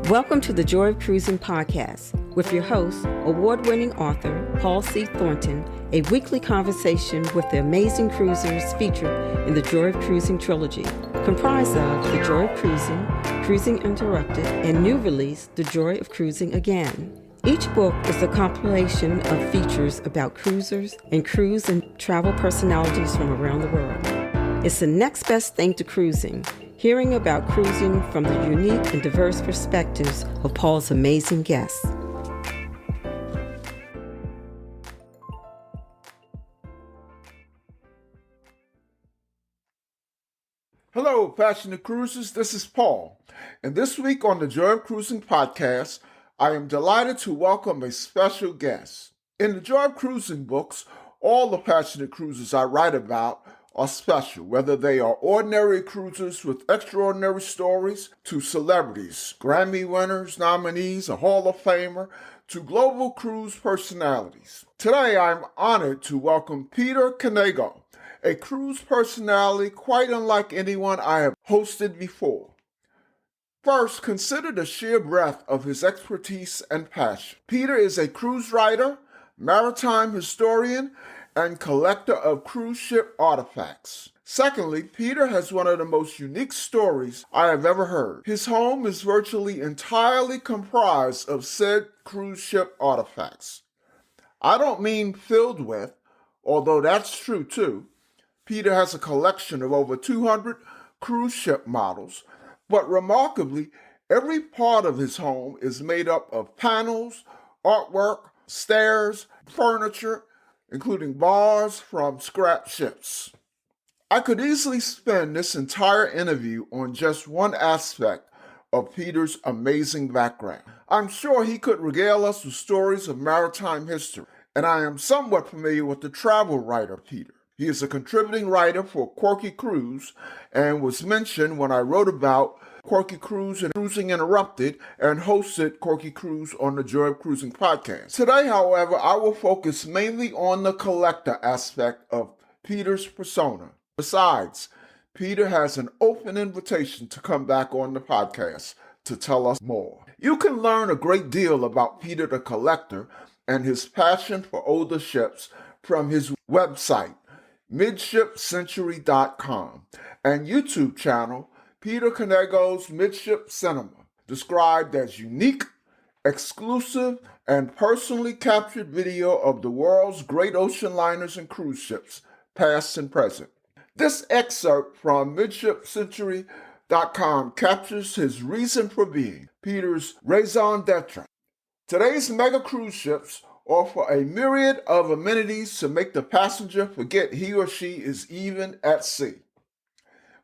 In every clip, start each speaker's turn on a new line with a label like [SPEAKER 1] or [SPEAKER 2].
[SPEAKER 1] Welcome to the Joy of Cruising podcast with your host, award-winning author Paul C. Thornton, a weekly conversation with the amazing cruisers featured in the Joy of Cruising trilogy, comprised of The Joy of Cruising, Cruising Interrupted, and new release, The Joy of Cruising Again. Each book is a compilation of features about cruisers and cruise and travel personalities from around the world. It's the next best thing to cruising, hearing about cruising from the unique and diverse perspectives of Paul's amazing guests.
[SPEAKER 2] Hello, passionate cruisers. This is Paul. And this week on the Joy of Cruising podcast, I am delighted to welcome a special guest. In the Joy of Cruising books, all the passionate cruisers I write about are special, whether they are ordinary cruisers with extraordinary stories to celebrities, Grammy winners, nominees, a Hall of Famer, to global cruise personalities. Today, I'm honored to welcome Peter Knego, a cruise personality quite unlike anyone I have hosted before. First, consider the sheer breadth of his expertise and passion. Peter is a cruise writer, maritime historian, and collector of cruise ship artifacts. Secondly, Peter has one of the most unique stories I have ever heard. His home is virtually entirely comprised of said cruise ship artifacts. I don't mean filled with, although that's true too. Peter has a collection of over 200 cruise ship models, but remarkably, every part of his home is made up of panels, artwork, stairs, furniture, including bars from scrap ships. I could easily spend this entire interview on just one aspect of Peter's amazing background. I'm sure he could regale us with stories of maritime history, and I am somewhat familiar with the travel writer Peter. He is a contributing writer for Quirky Cruise and was mentioned when I wrote about Quirky Cruise and Cruising Interrupted and hosted Quirky Cruise on the Joy of Cruising podcast. Today, however, I will focus mainly on the collector aspect of Peter's persona. Besides, Peter has an open invitation to come back on the podcast to tell us more. You can learn a great deal about Peter the collector and his passion for older ships from his website, midshipcentury.com, and YouTube channel, Peter Knego's Midship Cinema, described as unique, exclusive, and personally captured video of the world's great ocean liners and cruise ships, past and present. This excerpt from midshipcentury.com captures his reason for being, Peter's raison d'etre. Today's mega cruise ships offer a myriad of amenities to make the passenger forget he or she is even at sea.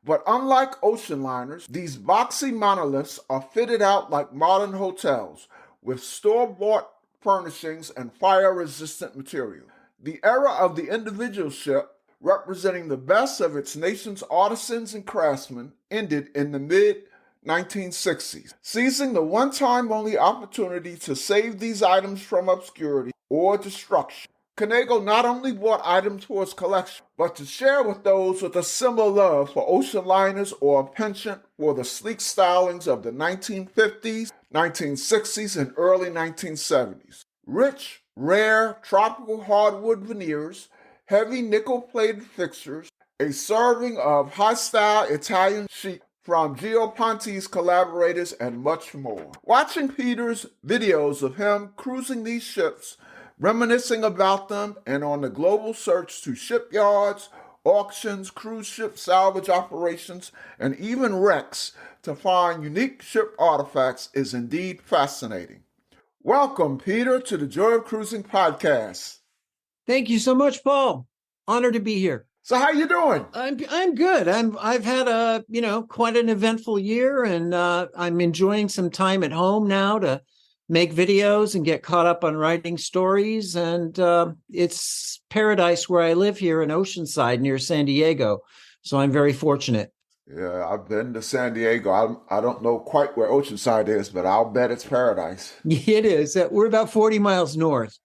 [SPEAKER 2] But unlike ocean liners, these boxy monoliths are fitted out like modern hotels with store-bought furnishings and fire-resistant material. The era of the individual ship, representing the best of its nation's artisans and craftsmen, ended in the mid-1960s. Seizing the one-time only opportunity to save these items from obscurity or destruction, Knego not only bought items for his collection, but to share with those with a similar love for ocean liners or a penchant for the sleek stylings of the 1950s, 1960s, and early 1970s. Rich, rare, tropical hardwood veneers, heavy nickel-plated fixtures, a serving of high-style Italian chic from Gio Ponti's collaborators, and much more. Watching Peter's videos of him cruising these ships, reminiscing about them, and on the global search to shipyards, auctions, cruise ship salvage operations, and even wrecks to find unique ship artifacts is indeed fascinating. Welcome, Peter, to the Joy of Cruising podcast.
[SPEAKER 3] Thank you so much, Paul. Honored to be here.
[SPEAKER 2] So how you doing?
[SPEAKER 3] I'm good. I've had quite an eventful year, and I'm enjoying some time at home now to make videos and get caught up on writing stories. And it's paradise where I live here in Oceanside near San Diego. So I'm very fortunate.
[SPEAKER 2] Yeah, I've been to San Diego. I don't know quite where Oceanside is, but I'll bet it's paradise.
[SPEAKER 3] It is. We're about 40 miles north,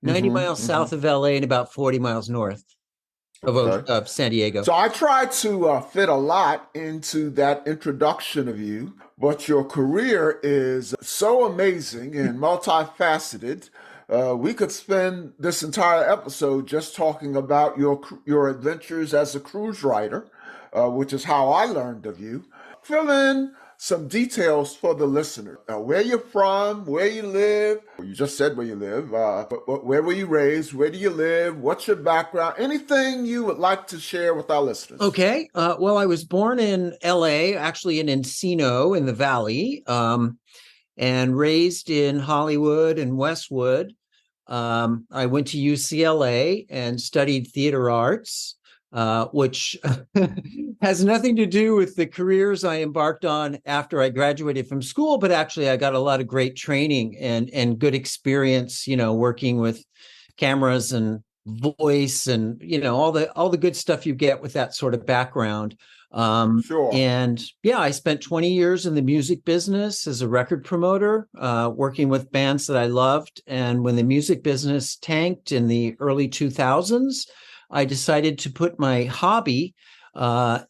[SPEAKER 3] 90 miles south of LA and about 40 miles north.
[SPEAKER 2] Okay.
[SPEAKER 3] of San Diego.
[SPEAKER 2] So I tried to fit a lot into that introduction of you, but your career is so amazing and multifaceted. We could spend this entire episode just talking about your adventures as a cruise writer, which is how I learned of you. Fill in some details for the listener. Where you're from, where you live. You just said where you live, but where were you raised? Where do you live? What's your background? Anything you would like to share with our listeners?
[SPEAKER 3] Okay. Well, I was born in LA, actually in Encino in the Valley, and raised in Hollywood and Westwood. I went to UCLA and studied theater arts, which has nothing to do with the careers I embarked on after I graduated from school, but actually I got a lot of great training and good experience, working with cameras and voice and all the good stuff you get with that sort of background.
[SPEAKER 2] Sure.
[SPEAKER 3] And yeah, I spent 20 years in the music business as a record promoter, working with bands that I loved. And when the music business tanked in the early 2000s, I decided to put my hobby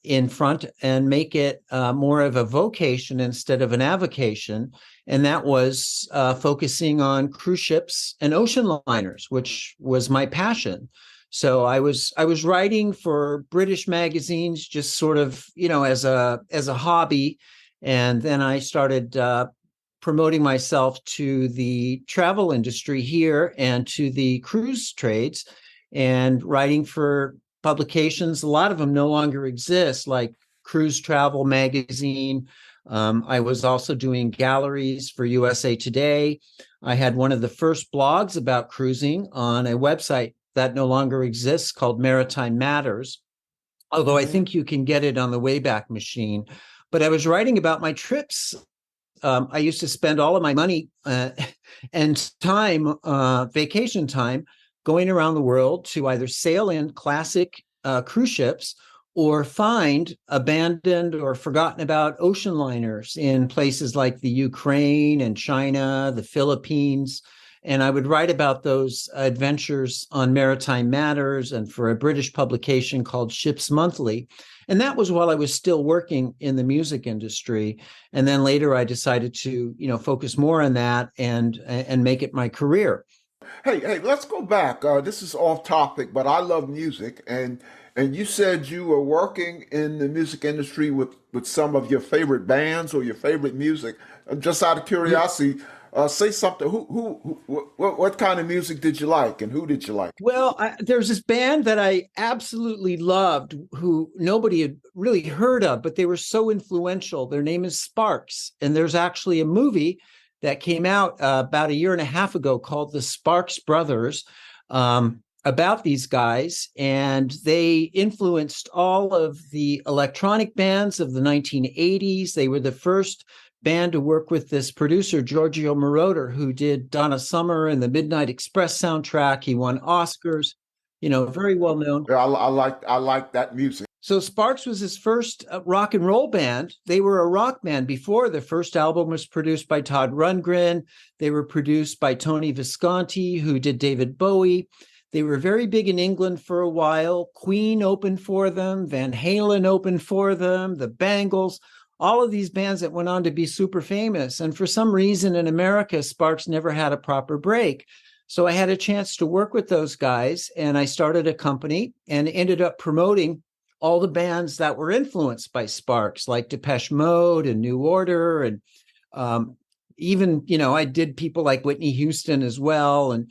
[SPEAKER 3] in front and make it more of a vocation instead of an avocation. And that was focusing on cruise ships and ocean liners, which was my passion. So I was writing for British magazines, just sort of, as a hobby. And then I started promoting myself to the travel industry here and to the cruise trades and writing for publications. A lot of them no longer exist, like Cruise Travel Magazine. I was also doing galleries for USA Today. I had one of the first blogs about cruising on a website that no longer exists called Maritime Matters, although I think you can get it on the Wayback Machine. But I was writing about my trips. I used to spend all of my money and time, vacation time, going around the world to either sail in classic cruise ships or find abandoned or forgotten about ocean liners in places like the Ukraine and China, the Philippines. And I would write about those adventures on Maritime Matters and for a British publication called Ships Monthly. And that was while I was still working in the music industry. And then later I decided to, focus more on that and make it my career.
[SPEAKER 2] Hey, let's go back. This is off topic, but I love music, and you said you were working in the music industry with some of your favorite bands or your favorite music. Just out of curiosity, say something. What kind of music did you like, and who did you like?
[SPEAKER 3] Well, there's this band that I absolutely loved, who nobody had really heard of, but they were so influential. Their name is Sparks, and there's actually a movie that came out about a year and a half ago called The Sparks Brothers, about these guys. And they influenced all of the electronic bands of the 1980s. They were the first band to work with this producer, Giorgio Moroder, who did Donna Summer and the Midnight Express soundtrack. He won Oscars, very well known.
[SPEAKER 2] Yeah, I like that music.
[SPEAKER 3] So Sparks was his first rock and roll band. They were a rock band before. Their first album was produced by Todd Rundgren. They were produced by Tony Visconti, who did David Bowie. They were very big in England for a while. Queen opened for them. Van Halen opened for them. The Bangles, all of these bands that went on to be super famous. And for some reason in America, Sparks never had a proper break. So I had a chance to work with those guys, and I started a company and ended up promoting all the bands that were influenced by Sparks, like Depeche Mode and New Order. And even, I did people like Whitney Houston as well. And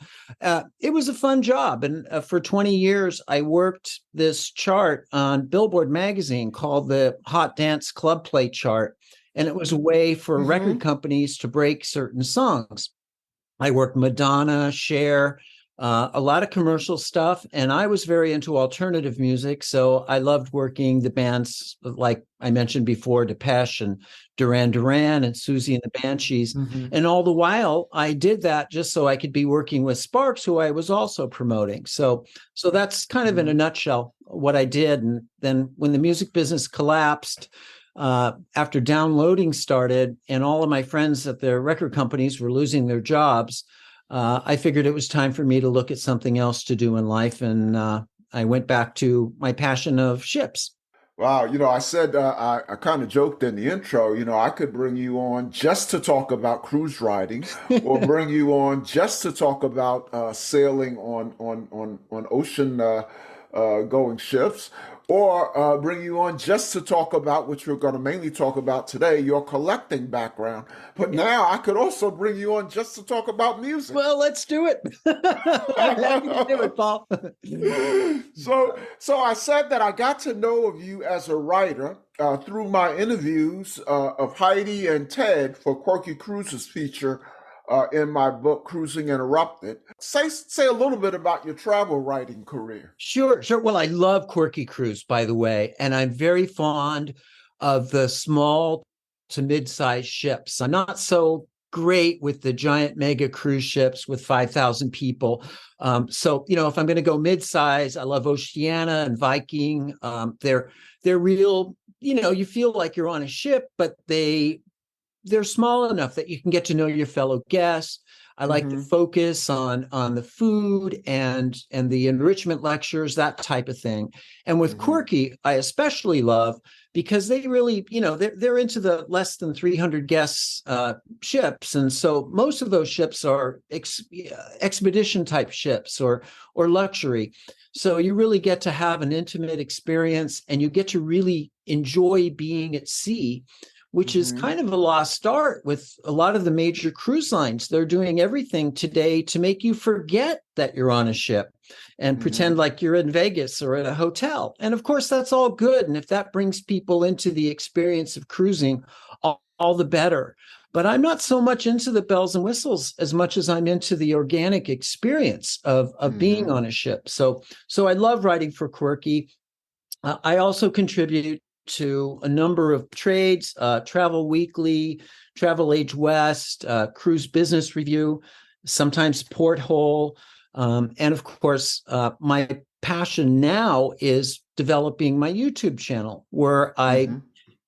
[SPEAKER 3] it was a fun job. And for 20 years, I worked this chart on Billboard magazine called the Hot Dance Club Play chart. And it was a way for record companies to break certain songs. I worked Madonna, Cher, a lot of commercial stuff, and I was very into alternative music, so I loved working the bands like I mentioned before, Depeche and Duran Duran and Susie and the Banshees. And all the while, I did that just so I could be working with Sparks, who I was also promoting. So that's kind of in a nutshell what I did. And then when the music business collapsed, after downloading started and all of my friends at the record companies were losing their jobs, I figured it was time for me to look at something else to do in life. And I went back to my passion of ships.
[SPEAKER 2] Wow, I said I kind of joked in the intro, I could bring you on just to talk about cruise riding, or bring you on just to talk about sailing on ocean going ships, or bring you on just to talk about, which we're going to mainly talk about today, your collecting background. But now I could also bring you on just to talk about music.
[SPEAKER 3] Well, let's do it. I'm happy to do it, Paul.
[SPEAKER 2] So I said that I got to know of you as a writer through my interviews of Heidi and Ted for Quirky Cruise's feature in my book, Cruising Interrupted. Say a little bit about your travel writing career.
[SPEAKER 3] Sure. Well, I love Quirky Cruise, by the way, and I'm very fond of the small to mid-sized ships. I'm not so great with the giant mega cruise ships with 5,000 people. So, if I'm going to go mid-size, I love Oceania and Viking. They're real, you feel like you're on a ship, but they're small enough that you can get to know your fellow guests. I like to focus on the food and the enrichment lectures, that type of thing. And with Quirky, I especially love because they really, they're into the less than 300 guests ships, and so most of those ships are expedition type ships or luxury. So you really get to have an intimate experience, and you get to really enjoy being at sea, which is kind of a lost art with a lot of the major cruise lines. They're doing everything today to make you forget that you're on a ship and pretend like you're in Vegas or at a hotel. And of course, that's all good. And if that brings people into the experience of cruising, all the better. But I'm not so much into the bells and whistles as much as I'm into the organic experience of being on a ship. So I love writing for Quirky. I also contribute to a number of trades, Travel Weekly, Travel Age West, Cruise Business Review, sometimes Porthole. And of course, my passion now is developing my YouTube channel, where I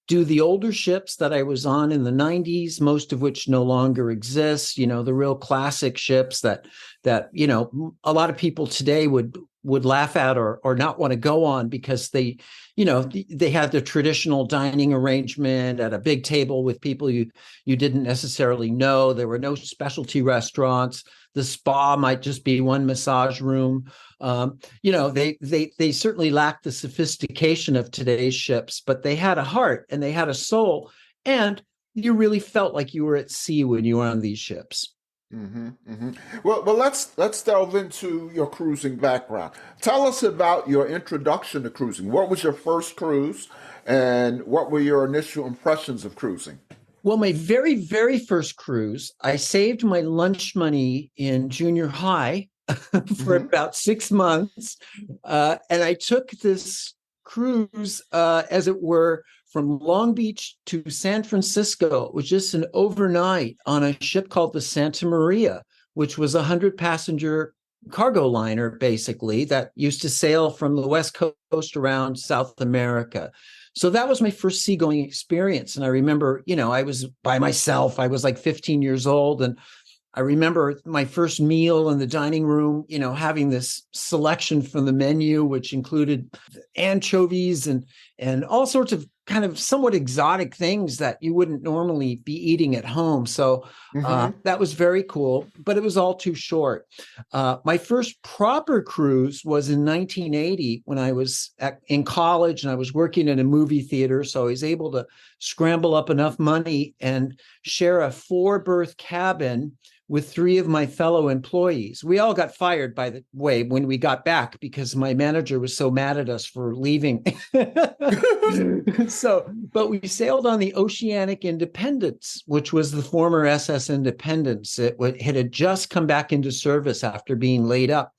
[SPEAKER 3] do the older ships that I was on in the 90s, most of which no longer exist, the real classic ships that a lot of people today would laugh at or not want to go on because they had the traditional dining arrangement at a big table with people you didn't necessarily know. There were no specialty restaurants. The spa might just be one massage room. They certainly lacked the sophistication of today's ships, but they had a heart and they had a soul, and you really felt like you were at sea when you were on these ships.
[SPEAKER 2] Well, let's delve into your cruising background. Tell us about your introduction to cruising. What was your first cruise, and what were your initial impressions of cruising?
[SPEAKER 3] Well, my very, very first cruise, I saved my lunch money in junior high for about 6 months, and I took this cruise, as it were, from Long Beach to San Francisco. It was just an overnight on a ship called the Santa Maria, which was a 100-passenger cargo liner, basically, that used to sail from the West Coast around South America. So that was my first seagoing experience. And I remember, I was by myself. I was like 15 years old. And I remember my first meal in the dining room, having this selection from the menu, which included anchovies and all sorts of kind of somewhat exotic things that you wouldn't normally be eating at home. So that was very cool, but it was all too short. My first proper cruise was in 1980 when I was in college and I was working in a movie theater. So I was able to scramble up enough money and share a 4-berth cabin with 3 of my fellow employees. We all got fired, by the way, when we got back because my manager was so mad at us for leaving. But we sailed on the Oceanic Independence, which was the former SS Independence. It had just come back into service after being laid up,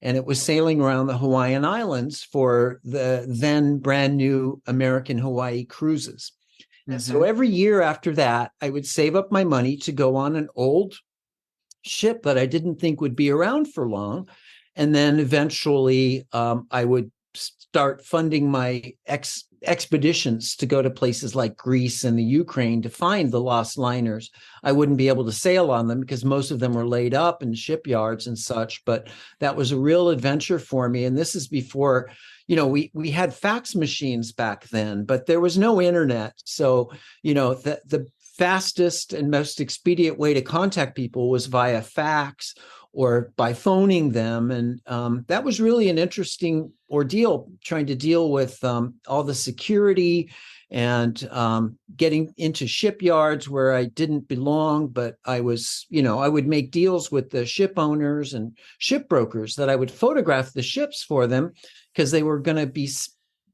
[SPEAKER 3] and it was sailing around the Hawaiian Islands for the then brand new American Hawaii cruises. And so every year after that, I would save up my money to go on an old ship that I didn't think would be around for long. And then eventually I would start funding my expeditions to go to places like Greece and the Ukraine to find the lost liners. I wouldn't be able to sail on them because most of them were laid up in shipyards and such, but that was a real adventure for me. And this is before, we had fax machines back then, but there was no internet. So, the fastest and most expedient way to contact people was via fax or by phoning them. And that was really an interesting ordeal, trying to deal with all the security and getting into shipyards where I didn't belong. But I was, I would make deals with the ship owners and ship brokers that I would photograph the ships for them because they were going to be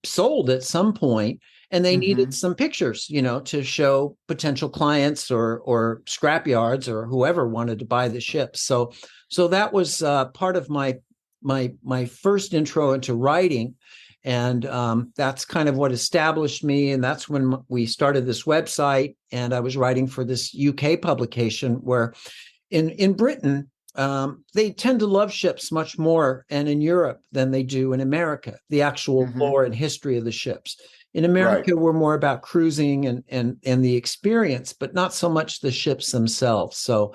[SPEAKER 3] sold at some point. And they needed some pictures, to show potential clients or scrapyards or whoever wanted to buy the ships. So that was part of my first intro into writing, and that's kind of what established me. And that's when we started this website, and I was writing for this UK publication where, in Britain, they tend to love ships much more, and in Europe than they do in America. The actual lore and history of the ships. In America, we're more about cruising and the experience, but not so much the ships themselves. So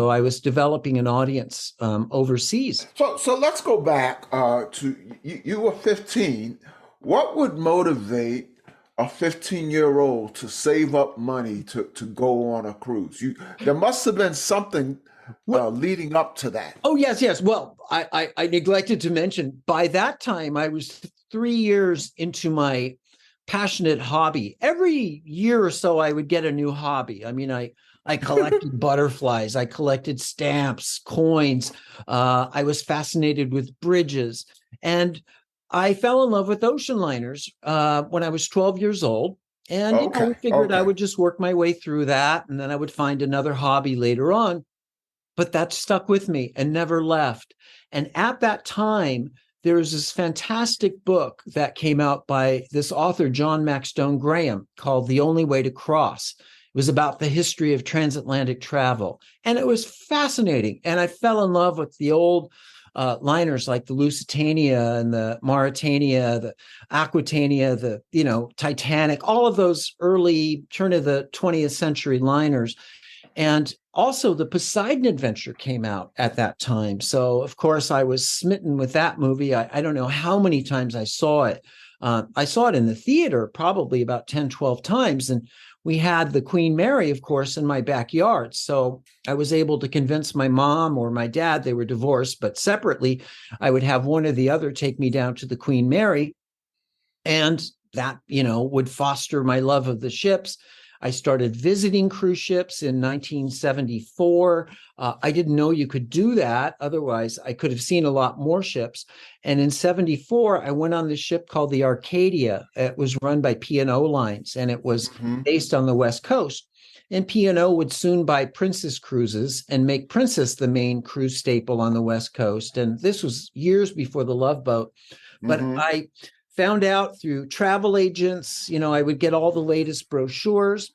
[SPEAKER 3] I was developing an audience overseas.
[SPEAKER 2] So let's go back to you were 15. What would motivate a 15-year-old to save up money to go on a cruise? There must have been something leading up to that.
[SPEAKER 3] Oh, yes. Well, I neglected to mention, by that time, I was 3 years into my passionate hobby. Every year or so, I would get a new hobby. I mean, I collected butterflies. I collected stamps, coins. I was fascinated with bridges. And I fell in love with ocean liners when I was 12 years old. And I figured I would just work my way through that. And then I would find another hobby later on. But that stuck with me and never left. And at that time, there was this fantastic book that came out by this author, John Maxstone Graham, called The Only Way to Cross. It was about the history of transatlantic travel. And it was fascinating. And I fell in love with the old liners like the Lusitania and the Mauritania, the Aquitania, the Titanic, all of those early turn of the 20th century liners. And also the Poseidon Adventure came out at that time. So, of course, I was smitten with that movie. I don't know how many times I saw it. I saw it in the theater probably about 10, 12 times. And we had the Queen Mary, of course, in my backyard. So I was able to convince my mom or my dad, they were divorced, but separately, I would have one or the other take me down to the Queen Mary. And that, would foster my love of the ships. I started visiting cruise ships in 1974. I didn't know you could do that. Otherwise, I could have seen a lot more ships. And in 74, I went on this ship called the Arcadia. It was run by P&O Lines, and it was based on the West Coast. And P&O would soon buy Princess Cruises and make Princess the main cruise staple on the West Coast. And this was years before the Love Boat. But I found out through travel agents, I would get all the latest brochures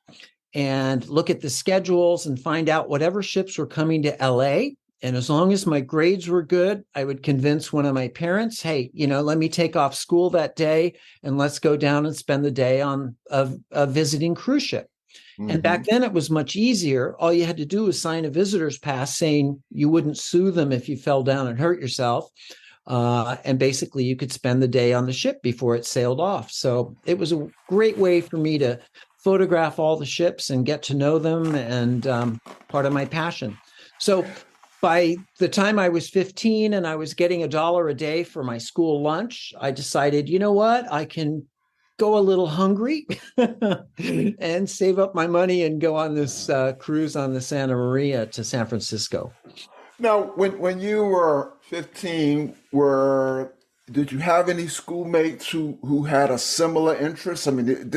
[SPEAKER 3] and look at the schedules and find out whatever ships were coming to LA. And as long as my grades were good, I would convince one of my parents, hey, let me take off school that day and let's go down and spend the day on a visiting cruise ship. And back then it was much easier. All you had to do was sign a visitor's pass saying you wouldn't sue them if you fell down and hurt yourself. And basically you could spend the day on the ship before it sailed off. So it was a great way for me to photograph all the ships and get to know them, and part of my passion. So by the time I was 15 and I was getting $1 a day for my school lunch, I decided, you know what, I can go a little hungry and save up my money and go on this cruise on the Santa Maria to San Francisco.
[SPEAKER 2] Now, when you were 15, did you have any schoolmates who had a similar interest? I mean,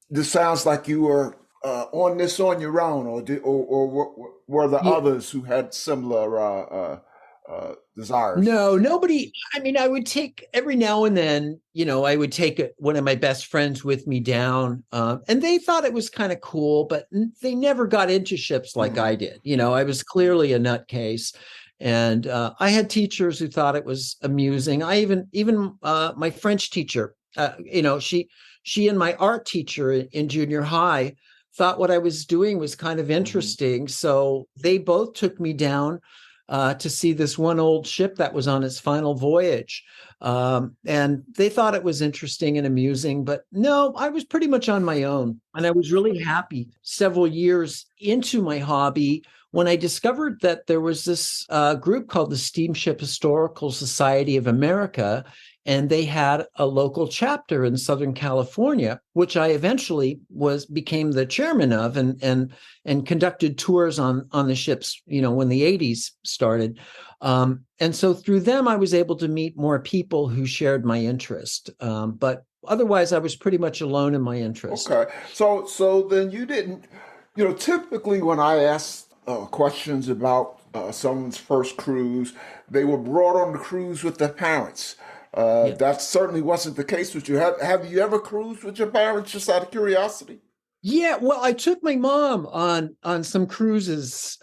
[SPEAKER 2] this sounds like you were on this on your own, or were there others who had similar desires?
[SPEAKER 3] No, nobody. I mean, I would take every now and then, I would take one of my best friends with me down, and they thought it was kind of cool, but they never got into ships like I did. I was clearly a nutcase. And I had teachers who thought it was amusing. I even my French teacher, She and my art teacher in junior high thought what I was doing was kind of interesting. So they both took me down to see this one old ship that was on its final voyage. And they thought it was interesting and amusing, but no, I was pretty much on my own. And I was really happy several years into my hobby when I discovered that there was this group called the Steamship Historical Society of America, and they had a local chapter in Southern California, which I eventually became the chairman of, and conducted tours on the ships, when the 80s started. And so through them, I was able to meet more people who shared my interest. But otherwise, I was pretty much alone in my interest.
[SPEAKER 2] Okay. So then you didn't, typically when I ask questions about someone's first cruise, they were brought on the cruise with their parents.
[SPEAKER 3] Yeah.
[SPEAKER 2] That certainly wasn't the case with you. Have you ever cruised with your parents, just out of curiosity?
[SPEAKER 3] Yeah, well, I took my mom on some cruises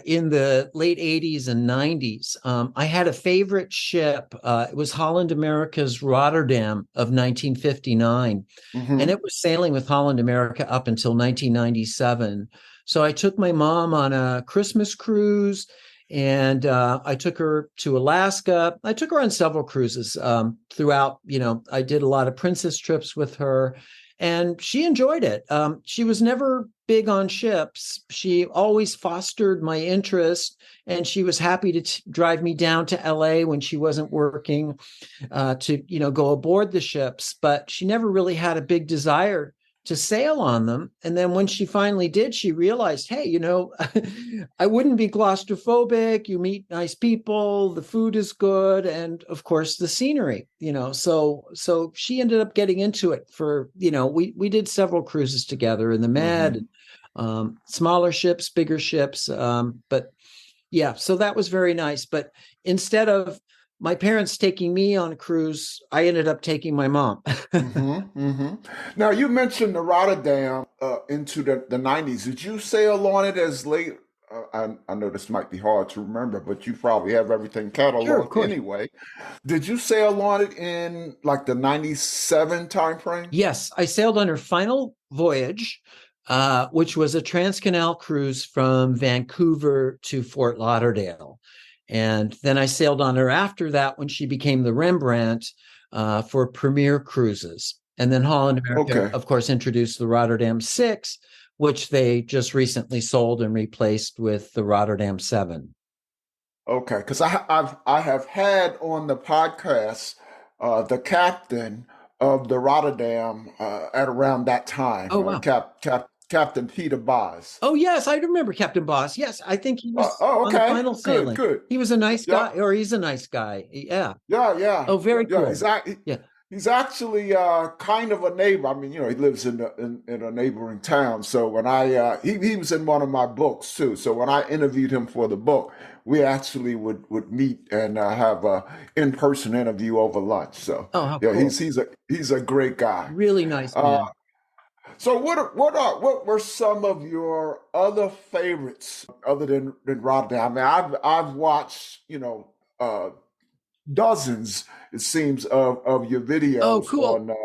[SPEAKER 3] in the late 80s and 90s. I had a favorite ship. It was Holland America's Rotterdam of 1959, and it was sailing with Holland America up until 1997. So I took my mom on a Christmas cruise, and I took her to Alaska. I took her on several cruises throughout. I did a lot of princess trips with her, and she enjoyed it. She was never big on ships. She always fostered my interest, and she was happy to drive me down to LA when she wasn't working to go aboard the ships. But she never really had a big desire to sail on them. And then when she finally did, she realized, hey, I wouldn't be claustrophobic. You meet nice people, the food is good, and of course the scenery, so she ended up getting into it for, we did several cruises together in the Med, smaller ships, bigger ships. But yeah, so that was very nice. But instead of my parents taking me on a cruise, I ended up taking my mom.
[SPEAKER 2] Now, you mentioned the Rotterdam into the 90s. Did you sail on it as late? I know this might be hard to remember, but you probably have everything cataloged anyway. Did you sail on it in like the 97 timeframe?
[SPEAKER 3] Yes, I sailed on her final voyage, which was a transcanal cruise from Vancouver to Fort Lauderdale. And then I sailed on her after that when she became the Rembrandt for Premier Cruises. And then Holland America, of course, introduced the Rotterdam 6, which they just recently sold and replaced with the Rotterdam 7.
[SPEAKER 2] Okay, because I have had on the podcast the captain of the Rotterdam at around that time.
[SPEAKER 3] Oh, wow.
[SPEAKER 2] Captain Peter Boz.
[SPEAKER 3] Oh, yes, I remember Captain Boz. Yes, I think he was on the final sailing.
[SPEAKER 2] Good.
[SPEAKER 3] He was a nice guy, or he's a nice guy. Yeah.
[SPEAKER 2] Yeah.
[SPEAKER 3] Oh, very cool.
[SPEAKER 2] He's actually kind of a neighbor. I mean, he lives in a neighboring town. So when he was in one of my books too. So when I interviewed him for the book, we actually would meet and have a in-person interview over lunch. So
[SPEAKER 3] how cool.
[SPEAKER 2] he's a great guy.
[SPEAKER 3] Really nice man.
[SPEAKER 2] So what were some of your other favorites other than Rotterdam? I mean, I've watched dozens, it seems, of your videos on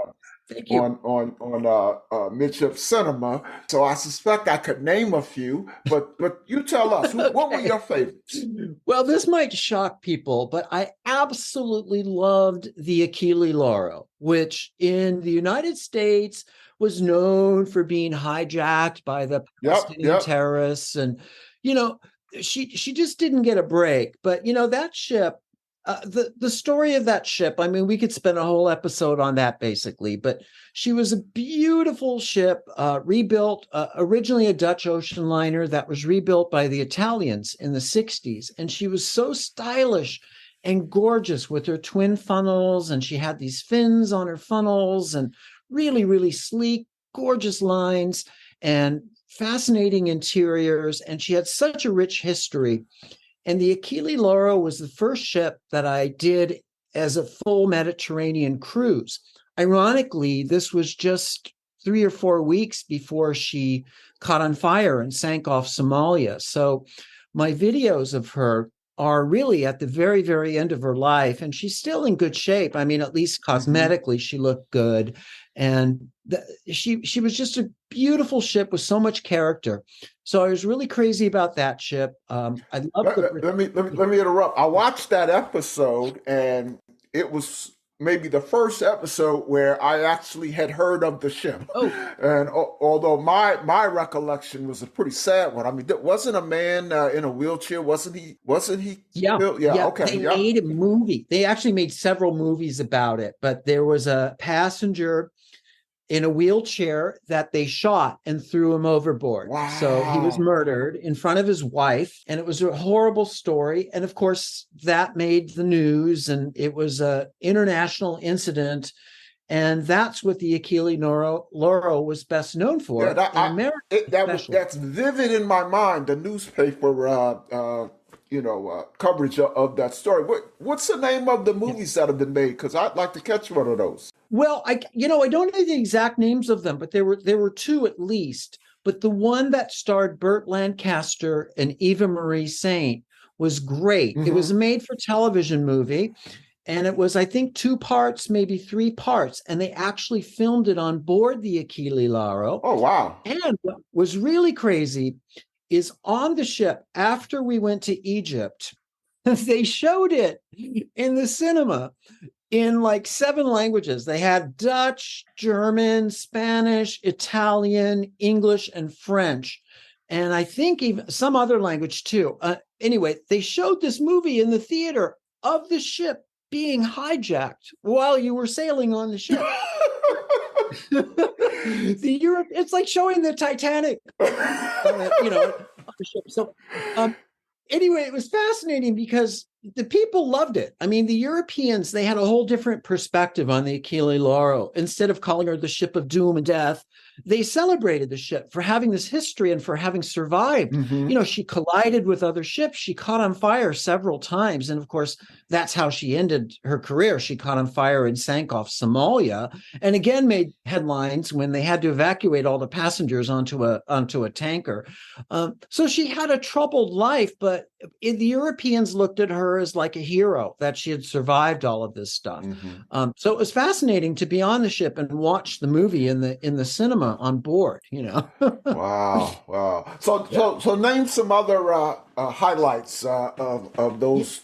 [SPEAKER 2] Midship Cinema. So I suspect I could name a few, but you tell us, what were your favorites?
[SPEAKER 3] Well, this might shock people, but I absolutely loved the Achille Lauro, which in the United States was known for being hijacked by the Palestinian terrorists. And, she just didn't get a break. But, that ship, the story of that ship, I mean, we could spend a whole episode on that basically, but she was a beautiful ship, rebuilt, originally a Dutch ocean liner that was rebuilt by the Italians in the 60s. And she was so stylish and gorgeous with her twin funnels. And she had these fins on her funnels and really, really sleek, gorgeous lines and fascinating interiors. And she had such a rich history. And the Achille Lauro was the first ship that I did as a full Mediterranean cruise. Ironically, this was just 3 or 4 weeks before she caught on fire and sank off Somalia. So my videos of her are really at the very, very end of her life, and she's still in good shape. I mean, at least cosmetically, she looked good, and she was just a beautiful ship with so much character. So I was really crazy about that ship. I love
[SPEAKER 2] Let me interrupt. I watched that episode, and it was maybe the first episode where I actually had heard of the ship.
[SPEAKER 3] Oh.
[SPEAKER 2] And although my recollection was a pretty sad one. I mean, wasn't a man in a wheelchair? Wasn't he?
[SPEAKER 3] Yeah.
[SPEAKER 2] Yeah. Okay.
[SPEAKER 3] They made a movie. They actually made several movies about it, but there was a passenger in a wheelchair that they shot and threw him overboard.
[SPEAKER 2] Wow.
[SPEAKER 3] So he was murdered in front of his wife, and it was a horrible story. And of course, that made the news, and it was an international incident. And that's what the Achille Lauro was best known for.
[SPEAKER 2] That's vivid in my mind. The newspaper, coverage of that story. What's the name of the movies that have been made? Because I'd like to catch one of those.
[SPEAKER 3] Well, I don't know the exact names of them, but there were two at least. But the one that starred Burt Lancaster and Eva Marie Saint was great. It was a made-for-television movie, and it was, I think, 2 parts, maybe 3 parts, and they actually filmed it on board the Achille Lauro.
[SPEAKER 2] Oh, wow.
[SPEAKER 3] And what was really crazy is on the ship, after we went to Egypt, they showed it in the cinema in like 7 languages. They had Dutch, German, Spanish, Italian, English, and French. And I think even some other language too. Anyway, they showed this movie in the theater of the ship being hijacked while you were sailing on the ship. It's like showing the Titanic, on the ship. So anyway, it was fascinating because the people loved it. I mean, the Europeans, they had a whole different perspective on the Achille Lauro. Instead of calling her the ship of doom and death, they celebrated the ship for having this history and for having survived. She collided with other ships. She caught on fire several times. And of course, that's how she ended her career. She caught on fire and sank off Somalia, and again made headlines when they had to evacuate all the passengers onto a tanker. So she had a troubled life, but the Europeans looked at her as like a hero, that she had survived all of this stuff. So it was fascinating to be on the ship and watch the movie in the cinema on board.
[SPEAKER 2] Wow. So name some other highlights of those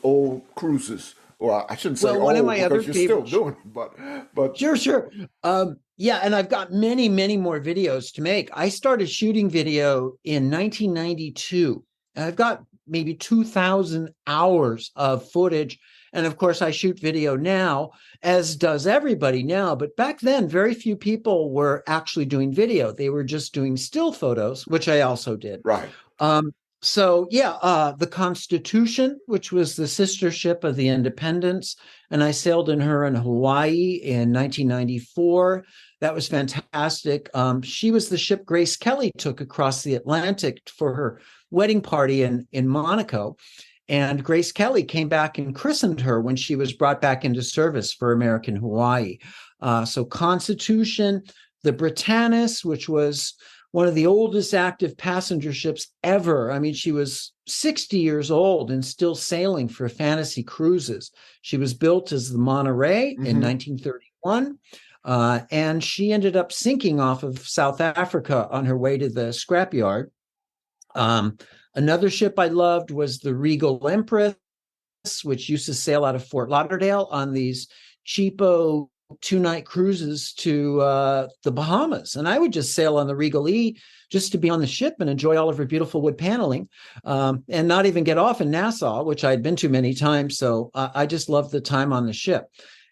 [SPEAKER 2] old cruises. Well, I shouldn't say
[SPEAKER 3] one
[SPEAKER 2] old
[SPEAKER 3] of my
[SPEAKER 2] because
[SPEAKER 3] other
[SPEAKER 2] you're
[SPEAKER 3] favorite,
[SPEAKER 2] still doing it, but
[SPEAKER 3] sure. And I've got many, many more videos to make. I started shooting video in 1992. I've got maybe 2,000 hours of footage. And of course, I shoot video now, as does everybody now. But back then, very few people were actually doing video. They were just doing still photos, which I also did.
[SPEAKER 2] Right.
[SPEAKER 3] The Constitution, which was the sister ship of the Independence, and I sailed in her in Hawaii in 1994. That was fantastic. She was the ship Grace Kelly took across the Atlantic for her wedding party in Monaco. And Grace Kelly came back and christened her when she was brought back into service for American Hawaii. So Constitution, the Britannis, which was one of the oldest active passenger ships ever. I mean, she was 60 years old and still sailing for Fantasy Cruises. She was built as the Monterey in 1931. And she ended up sinking off of South Africa on her way to the scrapyard. Another ship I loved was the Regal Empress, which used to sail out of Fort Lauderdale on these cheapo 2-night cruises to the Bahamas. And I would just sail on the Regal E just to be on the ship and enjoy all of her beautiful wood paneling, and not even get off in Nassau, which I'd been to many times. So I just loved the time on the ship.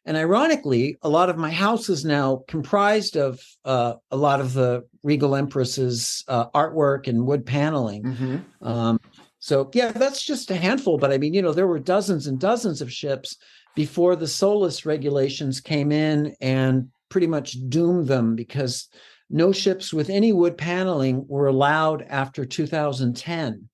[SPEAKER 3] And ironically, a lot of my house is now comprised of a lot of the Regal Empress's artwork and wood paneling. That's just a handful. But I mean, there were dozens and dozens of ships before the SOLAS regulations came in and pretty much doomed them, because no ships with any wood paneling were allowed after 2010.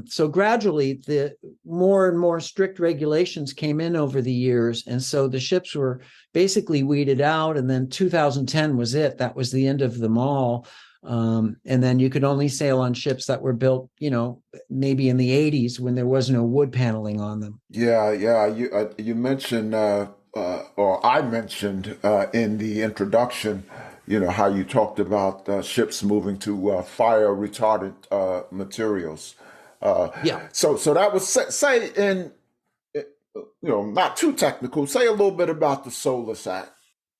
[SPEAKER 3] So gradually, the more and more strict regulations came in over the years. And so the ships were basically weeded out. And then 2010 was it. That was the end of them all. And then you could only sail on ships that were built, maybe in the 80s when there was no wood paneling on them.
[SPEAKER 2] Yeah, yeah. You mentioned, or I mentioned in the introduction, how you talked about ships moving to fire retardant materials.
[SPEAKER 3] Yeah.
[SPEAKER 2] So that was say in not too technical. Say a little bit about the Solus Act.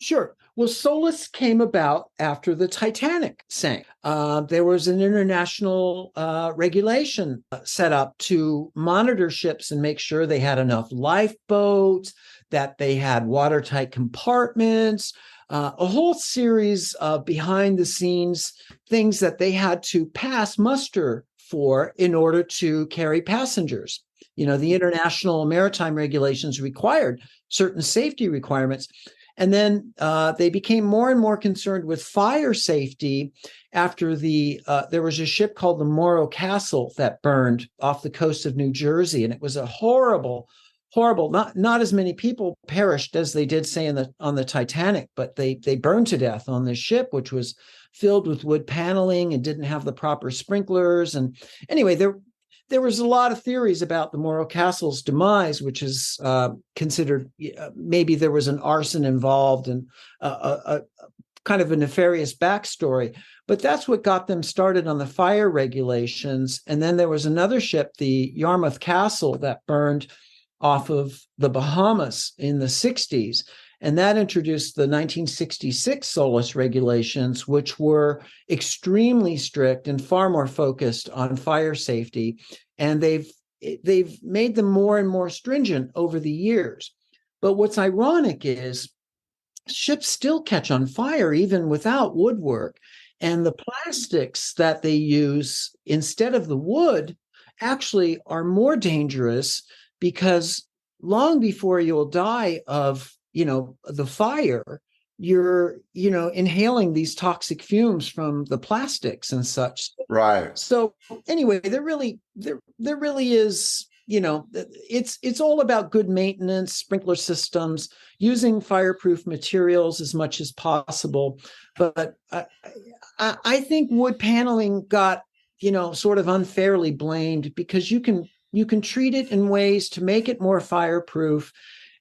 [SPEAKER 3] Sure. Well, Solus came about after the Titanic sank. There was an international regulation set up to monitor ships and make sure they had enough lifeboats, that they had watertight compartments, a whole series of behind the scenes things that they had to pass muster for in order to carry passengers. The international maritime regulations required certain safety requirements. And then they became more and more concerned with fire safety after there was a ship called the Morro Castle that burned off the coast of New Jersey. And it was a horrible, not as many people perished as they did, say, on the Titanic, but they burned to death on this ship, which was filled with wood paneling and didn't have the proper sprinklers. And anyway, there was a lot of theories about the Morro Castle's demise, which is considered maybe there was an arson involved and a kind of a nefarious backstory. But that's what got them started on the fire regulations. And then there was another ship, the Yarmouth Castle, that burned off of the Bahamas in the 60s. And that introduced the 1966 Solus regulations, which were extremely strict and far more focused on fire safety. And they've made them more and more stringent over the years. But what's ironic is ships still catch on fire even without woodwork. And the plastics that they use instead of the wood actually are more dangerous, because long before you'll die of the fire, you're inhaling these toxic fumes from the plastics and such.
[SPEAKER 2] Right.
[SPEAKER 3] So anyway, there really is, it's all about good maintenance, sprinkler systems, using fireproof materials as much as possible. But I think wood paneling got sort of unfairly blamed, because you can treat it in ways to make it more fireproof.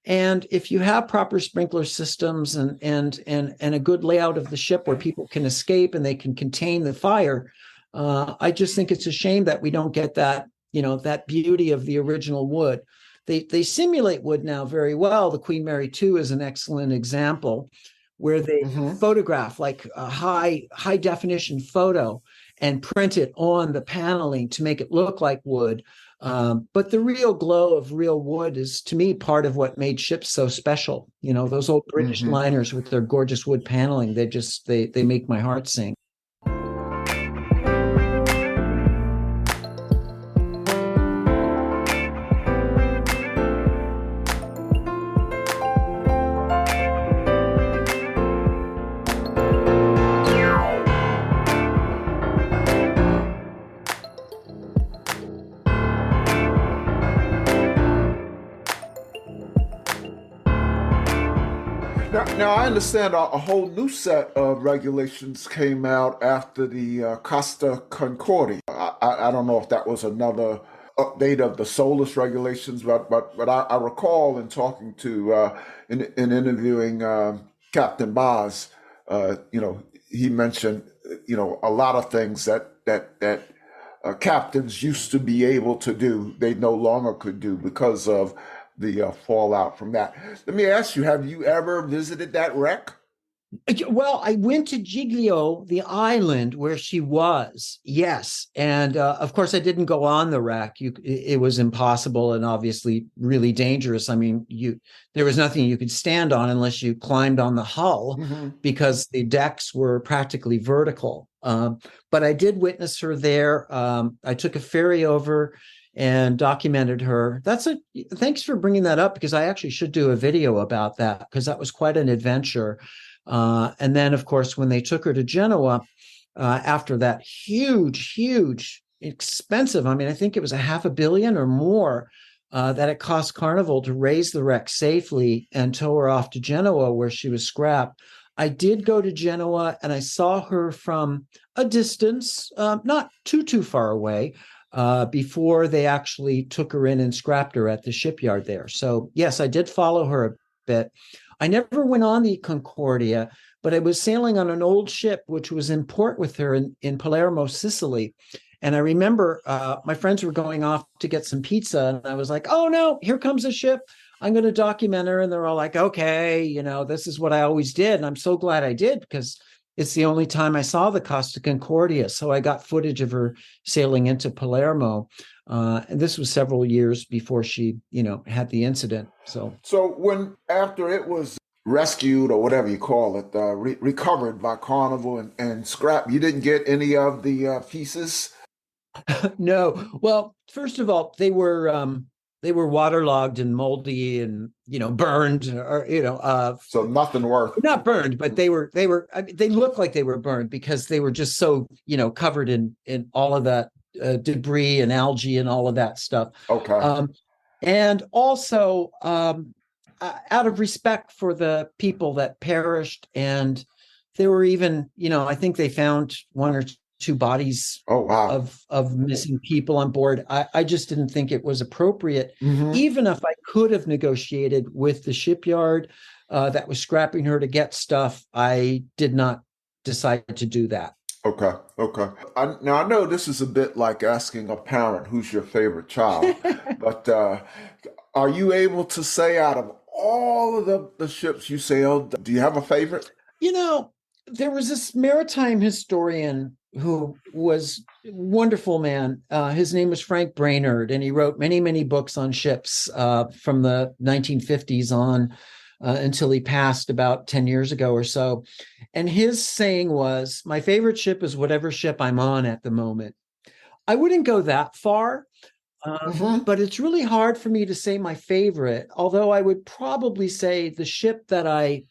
[SPEAKER 3] And if you have proper sprinkler systems and a good layout of the ship where people can escape and they can contain the fire, I just think it's a shame that we don't get that, that beauty of the original wood. They simulate wood now very well. The Queen Mary 2 is an excellent example, where they photograph like a high definition photo and print it on the paneling to make it look like wood. But the real glow of real wood is, to me, part of what made ships so special. Those old British liners with their gorgeous wood paneling, they make my heart sing.
[SPEAKER 2] Now I understand a whole new set of regulations came out after the Costa Concordia. I don't know if that was another update of the Solus regulations, but I recall in talking to in interviewing Captain Boz, he mentioned a lot of things that captains used to be able to do, they no longer could do because of the fallout from that. Let me ask you, have you ever visited that wreck?
[SPEAKER 3] Well, I went to Giglio, the island where she was, yes. And of course, I didn't go on the wreck. It was impossible and obviously really dangerous. I mean, there was nothing you could stand on unless you climbed on the hull, because the decks were practically vertical. But I did witness her there. I took a ferry over and documented her. Thanks for bringing that up, because I actually should do a video about that, because that was quite an adventure. And then, of course, when they took her to Genoa, after that huge, expensive, I mean, I think it was $500 million or more that it cost Carnival to raise the wreck safely and tow her off to Genoa, where she was scrapped. I did go to Genoa, and I saw her from a distance, not too far away, before they actually took her in and scrapped her at the shipyard there. So yes, I did follow her a bit. I never went on the Concordia, but I was sailing on an old ship which was in port with her in Palermo, Sicily. And I remember my friends were going off to get some pizza, and I was like, "Oh no, here comes a ship. I'm going to document her." And they're all like, "Okay, this is what I always did." And I'm so glad I did, because it's the only time I saw the Costa Concordia. So I got footage of her sailing into Palermo. And this was several years before she, had the incident. So
[SPEAKER 2] when after it was rescued, or whatever you call it, recovered by Carnival and scrapped, you didn't get any of the pieces?
[SPEAKER 3] no. Well, first of all, they were waterlogged and moldy and burned, or
[SPEAKER 2] So nothing worth.
[SPEAKER 3] not burned, but they they looked like they were burned because they were just so covered in all of that debris and algae and all of that stuff.
[SPEAKER 2] Okay.
[SPEAKER 3] And also out of respect for the people that perished, and there were even I think they found one or two bodies
[SPEAKER 2] Oh wow.
[SPEAKER 3] of missing people on board. I just didn't think it was appropriate,
[SPEAKER 2] Mm-hmm.
[SPEAKER 3] even if I could have negotiated with the shipyard that was scrapping her to get stuff. I did not decide to do that.
[SPEAKER 2] Okay. Okay. Now I know this is a bit like asking a parent who's your favorite child, but are you able to say, out of all of the ships you sailed, do you have a favorite?
[SPEAKER 3] There was this maritime historian who was a wonderful man. His name was Frank Brainerd, and he wrote many, many books on ships from the 1950s on until he passed about 10 years ago or so. And his saying was, "My favorite ship is whatever ship I'm on at the moment." I wouldn't go that far,
[SPEAKER 2] Mm-hmm.
[SPEAKER 3] but it's really hard for me to say my favorite, although I would probably say the ship that I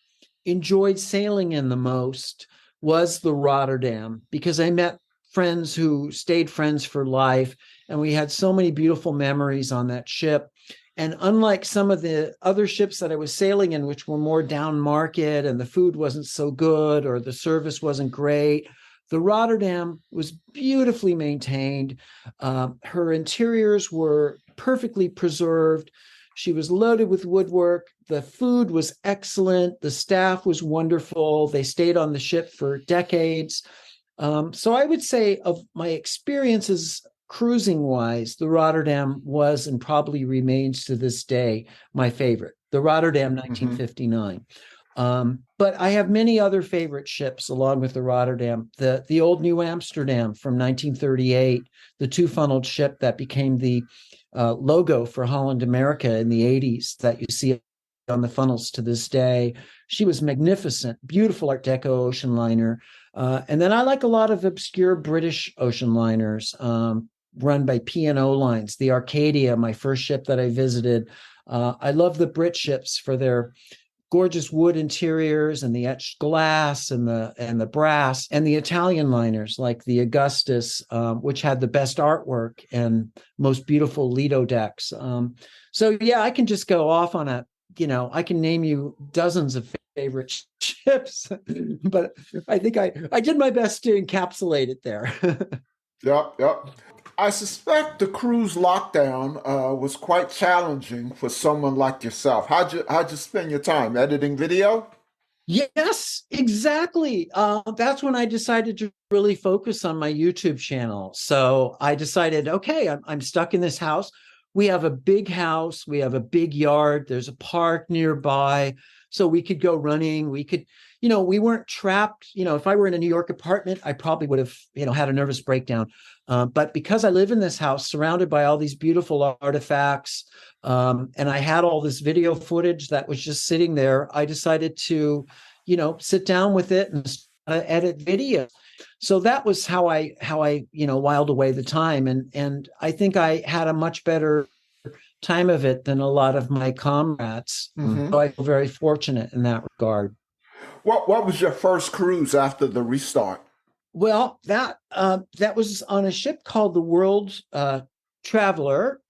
[SPEAKER 3] enjoyed sailing in the most was the Rotterdam, because I met friends who stayed friends for life, and we had so many beautiful memories on that ship. And unlike some of the other ships that I was sailing in, which were more down market and the food wasn't so good or the service wasn't great, the Rotterdam was beautifully maintained. Her interiors were perfectly preserved. She was loaded with woodwork. The food was excellent. The staff was wonderful. They stayed on the ship for decades. So I would say, of my experiences cruising wise, the Rotterdam was and probably remains to this day my favorite, the Rotterdam
[SPEAKER 2] Mm-hmm.
[SPEAKER 3] 1959. But I have many other favorite ships along with the Rotterdam. The old New Amsterdam from 1938, the two-funneled ship that became the logo for Holland America in the 80s that you see on the funnels to this day. She was magnificent, beautiful Art Deco ocean liner. And then I like a lot of obscure British ocean liners run by P&O Lines. The Arcadia, my first ship that I visited. I love the Brit ships for their gorgeous wood interiors and the etched glass and the brass, and the Italian liners like the Augustus, which had the best artwork and most beautiful Lido decks. So yeah, I can just go off on I can name you dozens of favorite ships, but I think I did my best to encapsulate it there.
[SPEAKER 2] Yep, yep. I suspect the cruise lockdown was quite challenging for someone like yourself. How'd you spend your time editing video?
[SPEAKER 3] Yes, exactly. That's when I decided to really focus on my YouTube channel. So I decided, okay, I'm stuck in this house. We have a big house. We have a big yard. There's a park nearby. So we could go running. We could, we weren't trapped. If I were in a New York apartment, I probably would have, had a nervous breakdown. But because I live in this house surrounded by all these beautiful artifacts, and I had all this video footage that was just sitting there, I decided to, sit down with it and edit video. So that was how I whiled away the time. And I think I had a much better time of it than a lot of my comrades.
[SPEAKER 2] Mm-hmm.
[SPEAKER 3] So I feel very fortunate in that regard.
[SPEAKER 2] What was your first cruise after the restart?
[SPEAKER 3] Well, that was on a ship called the World Traveler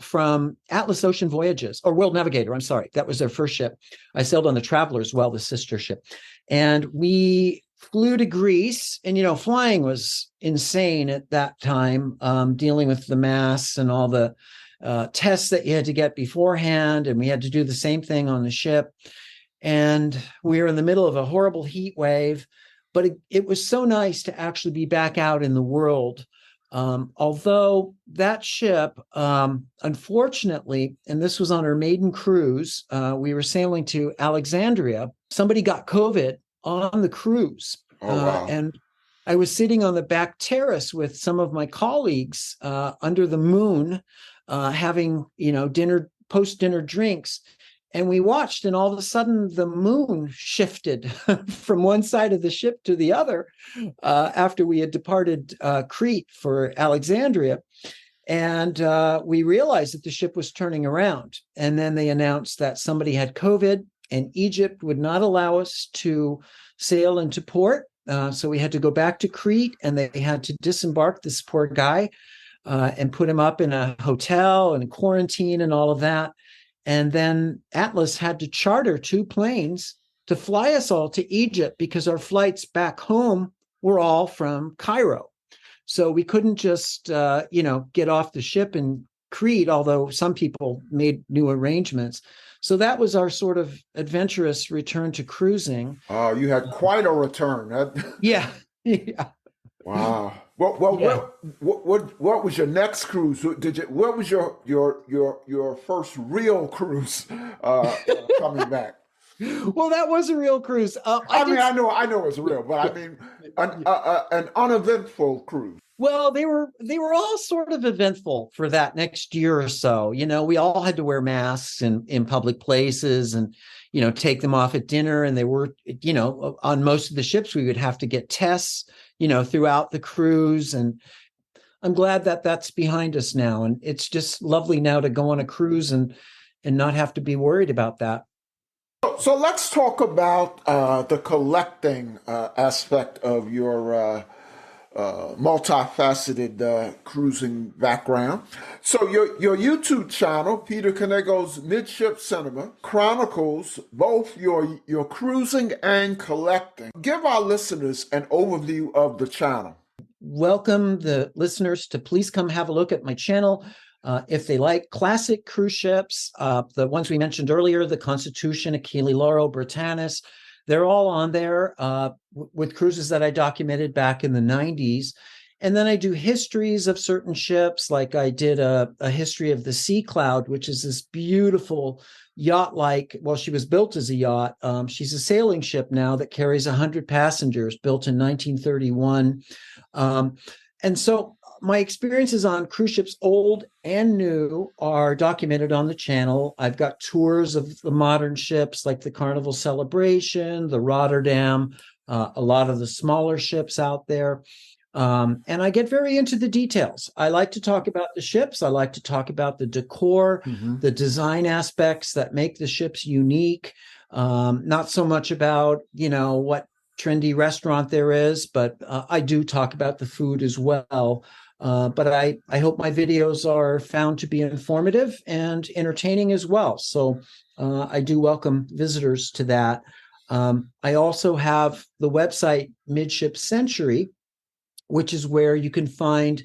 [SPEAKER 3] from Atlas Ocean Voyages, or World Navigator. I'm sorry, that was their first ship. I sailed on the Traveler as well, the sister ship, And we flew to Greece, and, flying was insane at that time, dealing with the masks and all the tests that you had to get beforehand. And we had to do the same thing on the ship. And we were in the middle of a horrible heat wave, but it was so nice to actually be back out in the world. Although that ship, unfortunately, and this was on our maiden cruise, we were sailing to Alexandria. Somebody got COVID on the cruise.
[SPEAKER 2] Oh, wow.
[SPEAKER 3] And I was sitting on the back terrace with some of my colleagues under the moon, having, dinner, post-dinner drinks. And we watched, and all of a sudden the moon shifted from one side of the ship to the other after we had departed Crete for Alexandria. And we realized that the ship was turning around. And then they announced that somebody had COVID, and Egypt would not allow us to sail into port. So we had to go back to Crete, and they had to disembark this poor guy and put him up in a hotel and quarantine and all of that. And then Atlas had to charter 2 planes to fly us all to Egypt because our flights back home were all from Cairo. So we couldn't just, get off the ship in Crete, although some people made new arrangements. So that was our sort of adventurous return to cruising.
[SPEAKER 2] You had quite a return.
[SPEAKER 3] Yeah. Yeah.
[SPEAKER 2] Wow. Well,
[SPEAKER 3] Yeah.
[SPEAKER 2] what was your next cruise? What was your first real cruise coming back?
[SPEAKER 3] Well, that was a real cruise.
[SPEAKER 2] I know it's real, but I mean an uneventful cruise.
[SPEAKER 3] Well, they were all sort of eventful for that next year or so. We all had to wear masks in public places and, take them off at dinner. And they were, on most of the ships, we would have to get tests, throughout the cruise. And I'm glad that that's behind us now. And it's just lovely now to go on a cruise and not have to be worried about that.
[SPEAKER 2] So let's talk about the collecting aspect of your multifaceted cruising background. So your YouTube channel, Peter Knego's Midship Cinema, chronicles both your cruising and collecting. Give our listeners an overview of the channel.
[SPEAKER 3] Welcome the listeners to please come have a look at my channel. If they like classic cruise ships, the ones we mentioned earlier, the Constitution, Achille Lauro, Britannis, they're all on there with cruises that I documented back in the 90s. And then I do histories of certain ships, like I did a history of the Sea Cloud, which is this beautiful yacht-like, well, she was built as a yacht. She's a sailing ship now that carries 100 passengers, built in 1931. And so my experiences on cruise ships, old and new, are documented on the channel. I've got tours of the modern ships like the Carnival Celebration, the Rotterdam, a lot of the smaller ships out there. And I get very into the details. I like to talk about the ships. I like to talk about the decor, the design aspects that make the ships unique. Not so much about, what trendy restaurant there is, but I do talk about the food as well. But I hope my videos are found to be informative and entertaining as well. So I do welcome visitors to that. I also have the website Midship Century, which is where you can find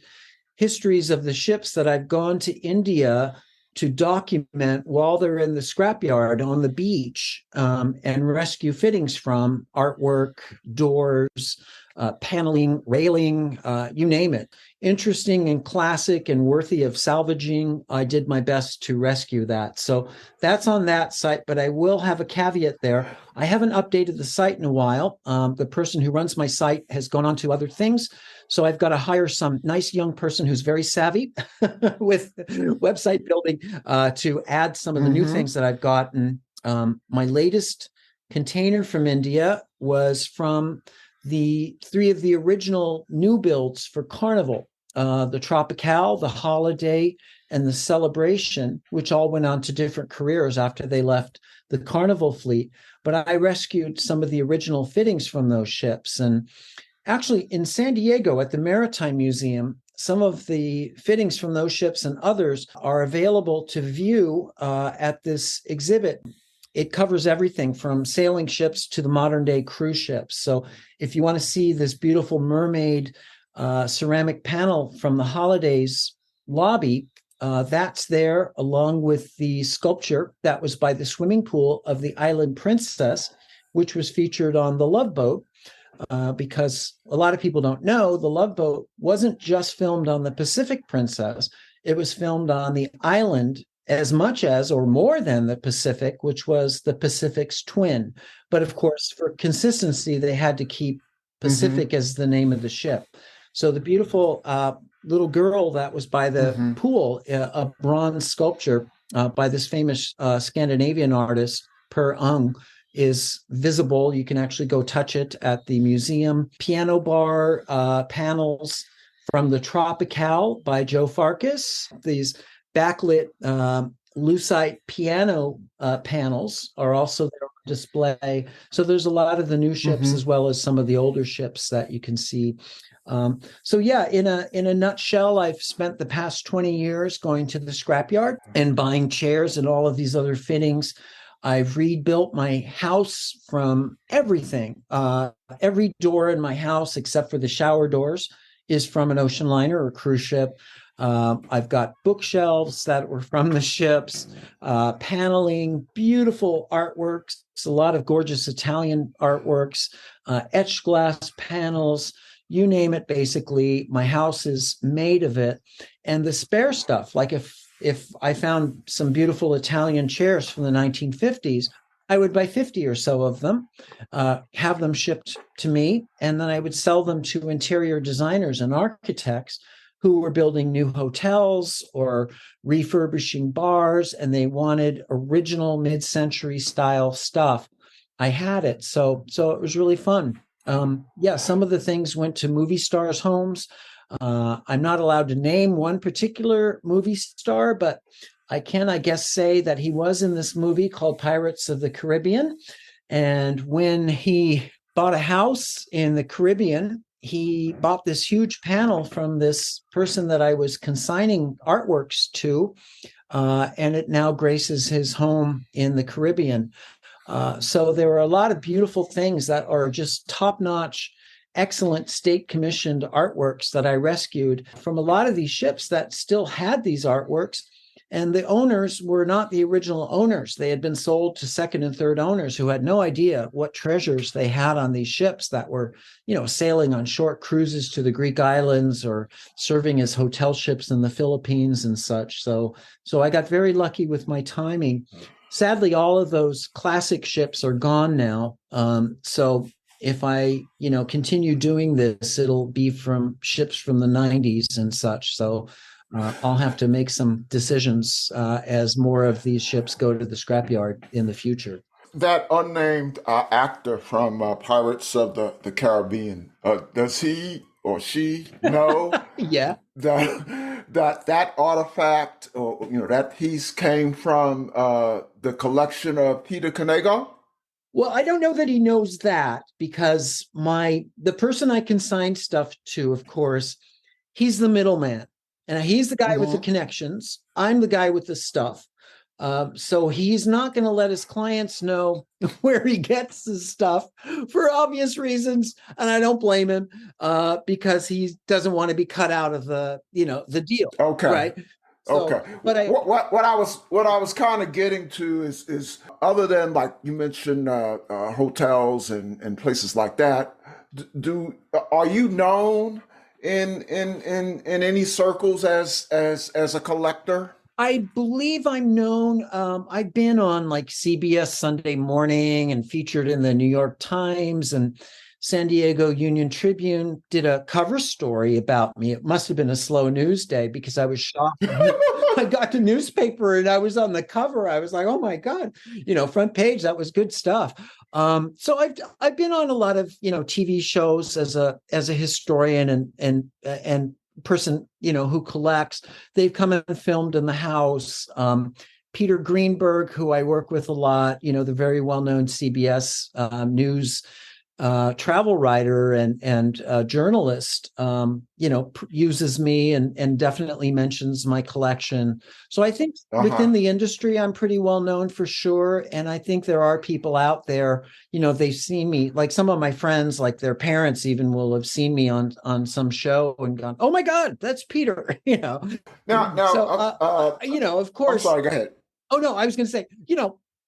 [SPEAKER 3] histories of the ships that I've gone to India to document while they're in the scrapyard on the beach, and rescue fittings from artwork, doors, paneling, railing, you name it. Interesting and classic and worthy of salvaging. I did my best to rescue that. So that's on that site, but I will have a caveat there. I haven't updated the site in a while. The person who runs my site has gone on to other things. So I've got to hire some nice young person who's very savvy with website building to add some of the new things that I've gotten. My latest container from India was from the 3 of the original new builds for Carnival, the Tropicale, the Holiday, and the Celebration, which all went on to different careers after they left the Carnival fleet. But I rescued some of the original fittings from those ships. And actually, in San Diego at the Maritime Museum, some of the fittings from those ships and others are available to view at this exhibit. it covers everything from sailing ships to the modern day cruise ships. So if you want to see this beautiful mermaid ceramic panel from the Holidays lobby, that's there, along with the sculpture that was by the swimming pool of the Island Princess, which was featured on the Love Boat. Because a lot of people don't know, the Love Boat wasn't just filmed on the Pacific Princess. It was filmed on the island as much as or more than the Pacific, which was the Pacific's twin. But of course, for consistency, they had to keep Pacific as the name of the ship. So the beautiful little girl that was by the pool, a bronze sculpture by this famous Scandinavian artist, Per Ung, is visible. You can actually go touch it at the museum. Piano bar panels from the Tropical by Joe Farkas. These backlit lucite piano panels are also there on display. So there's a lot of the new ships as well as some of the older ships that you can see. So yeah, in a nutshell, I've spent the past 20 years going to the scrapyard and buying chairs and all of these other fittings. I've rebuilt my house from everything. Every door in my house, except for the shower doors, is from an ocean liner or cruise ship. I've got bookshelves that were from the ships, paneling, beautiful artworks, a lot of gorgeous Italian artworks, etched glass panels, you name it, basically. My house is made of it. And the spare stuff, like if I found some beautiful Italian chairs from the 1950s, I would buy 50 or so of them, have them shipped to me, and then I would sell them to interior designers and architects who were building new hotels or refurbishing bars, and they wanted original mid-century style stuff. I had it. So it was really fun. Some of the things went to movie stars' homes. I'm not allowed to name one particular movie star, but I can, I guess, say that he was in this movie called Pirates of the Caribbean. And when he bought a house in the Caribbean, he bought this huge panel from this person that I was consigning artworks to, and it now graces his home in the Caribbean. So there are a lot of beautiful things that are just top-notch, excellent state commissioned artworks that I rescued from a lot of these ships that still had these artworks. And the owners were not the original owners. They had been sold to second and third owners who had no idea what treasures they had on these ships that were, sailing on short cruises to the Greek islands or serving as hotel ships in the Philippines and such. So I got very lucky with my timing. Sadly, all of those classic ships are gone now. So if I, continue doing this, it'll be from ships from the 90s and such. So I'll have to make some decisions as more of these ships go to the scrapyard in the future.
[SPEAKER 2] That unnamed actor from Pirates of the Caribbean, does he or she know
[SPEAKER 3] Yeah.
[SPEAKER 2] that artifact, or that piece came from the collection of Peter Knego?
[SPEAKER 3] Well, I don't know that he knows that, because the person I consigned stuff to, of course, he's the middleman, and he's the guy with the connections. I'm the guy with the stuff. So he's not going to let his clients know where he gets his stuff for obvious reasons. And I don't blame him because he doesn't want to be cut out of the deal.
[SPEAKER 2] Okay.
[SPEAKER 3] Right. So,
[SPEAKER 2] okay. But what I was kind of getting to is other than, like you mentioned, hotels and places like that, are you known in any circles as a collector?
[SPEAKER 3] I believe I'm known. I've been on like CBS Sunday Morning and featured in the New York Times, and San Diego Union Tribune did a cover story about me. It must have been a slow news day because I was shocked. I got the newspaper and I was on the cover. I was like, oh my God, front page. That was good stuff. So I've been on a lot of, TV shows as a historian and person, who collects. They've come and filmed in the house. Peter Greenberg, who I work with a lot, the very well-known CBS News travel writer and journalist, uses me and definitely mentions my collection. So I think within the industry, I'm pretty well known for sure. And I think there are people out there, they've seen me, like some of my friends, like their parents even will have seen me on some show and gone, "Oh my God, that's Peter,"
[SPEAKER 2] Now,
[SPEAKER 3] So, of
[SPEAKER 2] I'm
[SPEAKER 3] course.
[SPEAKER 2] sorry, go ahead.
[SPEAKER 3] Oh, no, I was going to say,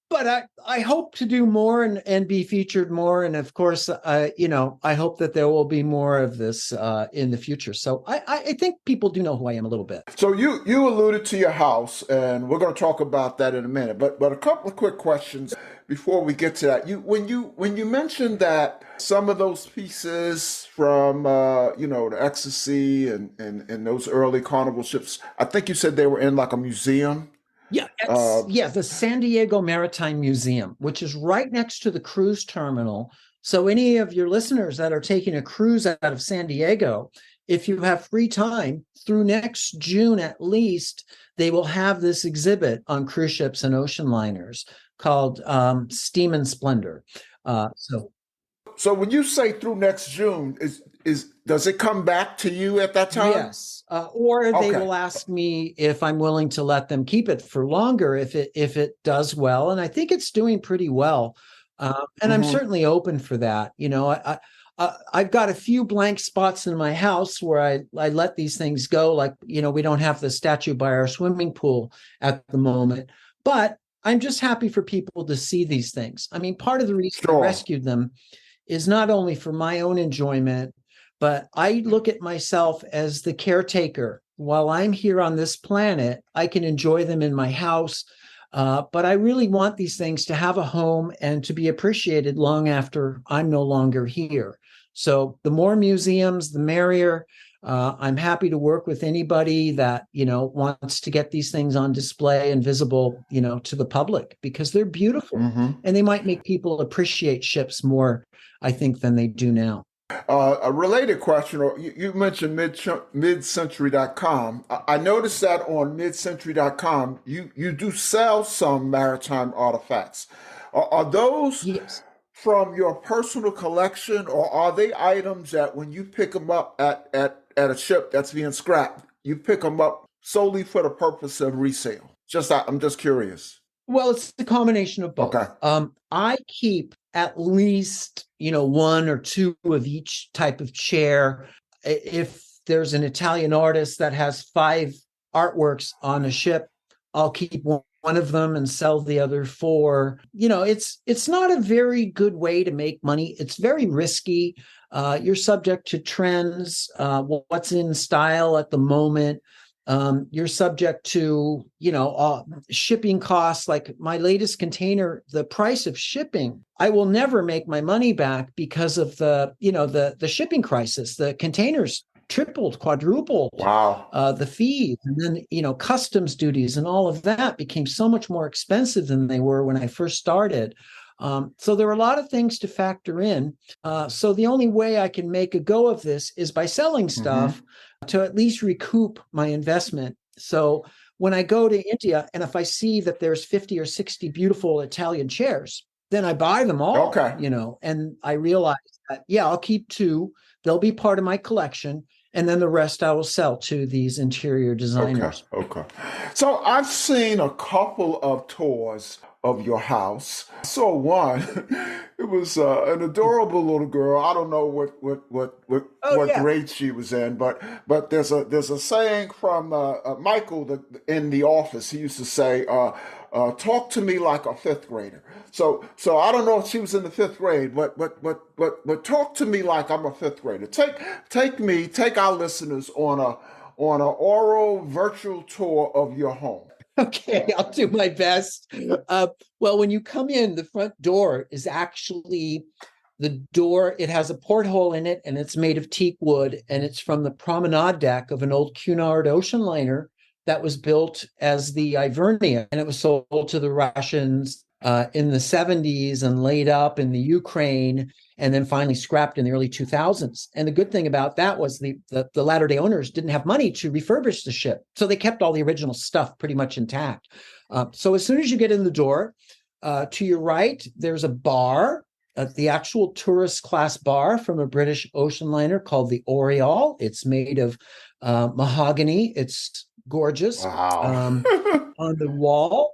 [SPEAKER 3] but I hope to do more and be featured more. And of course, I hope that there will be more of this in the future. So I think people do know who I am a little bit.
[SPEAKER 2] So you alluded to your house, and we're going to talk about that in a minute. But a couple of quick questions before we get to that. When you mentioned that some of those pieces from the Ecstasy and those early Carnival ships, I think you said they were in like a museum.
[SPEAKER 3] Yeah, the San Diego Maritime Museum, which is right next to the cruise terminal. So any of your listeners that are taking a cruise out of San Diego, if you have free time through next June at least, they will have this exhibit on cruise ships and ocean liners called Steam and Splendor.
[SPEAKER 2] So when you say through next June, does it come back to you at that time?
[SPEAKER 3] Yes, or they will ask me if I'm willing to let them keep it for longer if it does well, and I think it's doing pretty well. And I'm certainly open for that. I've got a few blank spots in my house where I let these things go. Like, we don't have the statue by our swimming pool at the moment, but I'm just happy for people to see these things. I mean, part of the reason I rescued them is not only for my own enjoyment, but I look at myself as the caretaker. While I'm here on this planet, I can enjoy them in my house. But I really want these things to have a home and to be appreciated long after I'm no longer here. So the more museums, the merrier. I'm happy to work with anybody that, wants to get these things on display and visible, to the public, because they're beautiful and they might make people appreciate ships more, I think, than they do now.
[SPEAKER 2] A related question, you mentioned midcentury.com. I noticed that on midcentury.com, you do sell some maritime artifacts. Are those from your personal collection, or are they items that when you pick them up at a ship that's being scrapped, you pick them up solely for the purpose of resale? I'm just curious.
[SPEAKER 3] Well, it's a combination of both. Okay. I keep at least, one or two of each type of chair. If there's an Italian artist that has 5 artworks on a ship, I'll keep one of them and sell the other 4. It's not a very good way to make money. It's very risky. You're subject to trends, what's in style at the moment. You're subject to, shipping costs. Like my latest container, the price of shipping, I will never make my money back because of the shipping crisis. The containers tripled, quadrupled.
[SPEAKER 2] Wow.
[SPEAKER 3] The fees, and then, customs duties and all of that became so much more expensive than they were when I first started. So there are a lot of things to factor in. So the only way I can make a go of this is by selling stuff to at least recoup my investment. So when I go to India and if I see that there's 50 or 60 beautiful Italian chairs, then I buy them all, and I realize that, I'll keep 2. They'll be part of my collection. And then the rest I will sell to these interior designers.
[SPEAKER 2] Okay. So I've seen a couple of tours of your house. I saw one. It was an adorable little girl. I don't know what grade she was in, but there's a saying from Michael in The Office. He used to say, "Talk to me like a 5th grader." So I don't know if she was in the 5th grade, but talk to me like I'm a 5th grader. Take our listeners on an oral virtual tour of your home.
[SPEAKER 3] Okay, I'll do my best. Well, when you come in, the front door is actually the door. It has a porthole in it, and it's made of teak wood, and it's from the promenade deck of an old Cunard ocean liner that was built as the Ivernia, and it was sold to the Russians in the 70s and laid up in the Ukraine, and then finally scrapped in the early 2000s. And the good thing about that was the latter-day owners didn't have money to refurbish the ship. So they kept all the original stuff pretty much intact. So as soon as you get in the door, to your right, there's a bar. the actual tourist class bar from a British ocean liner called the Oriole. It's made of mahogany. It's gorgeous.
[SPEAKER 2] Wow.
[SPEAKER 3] On the wall,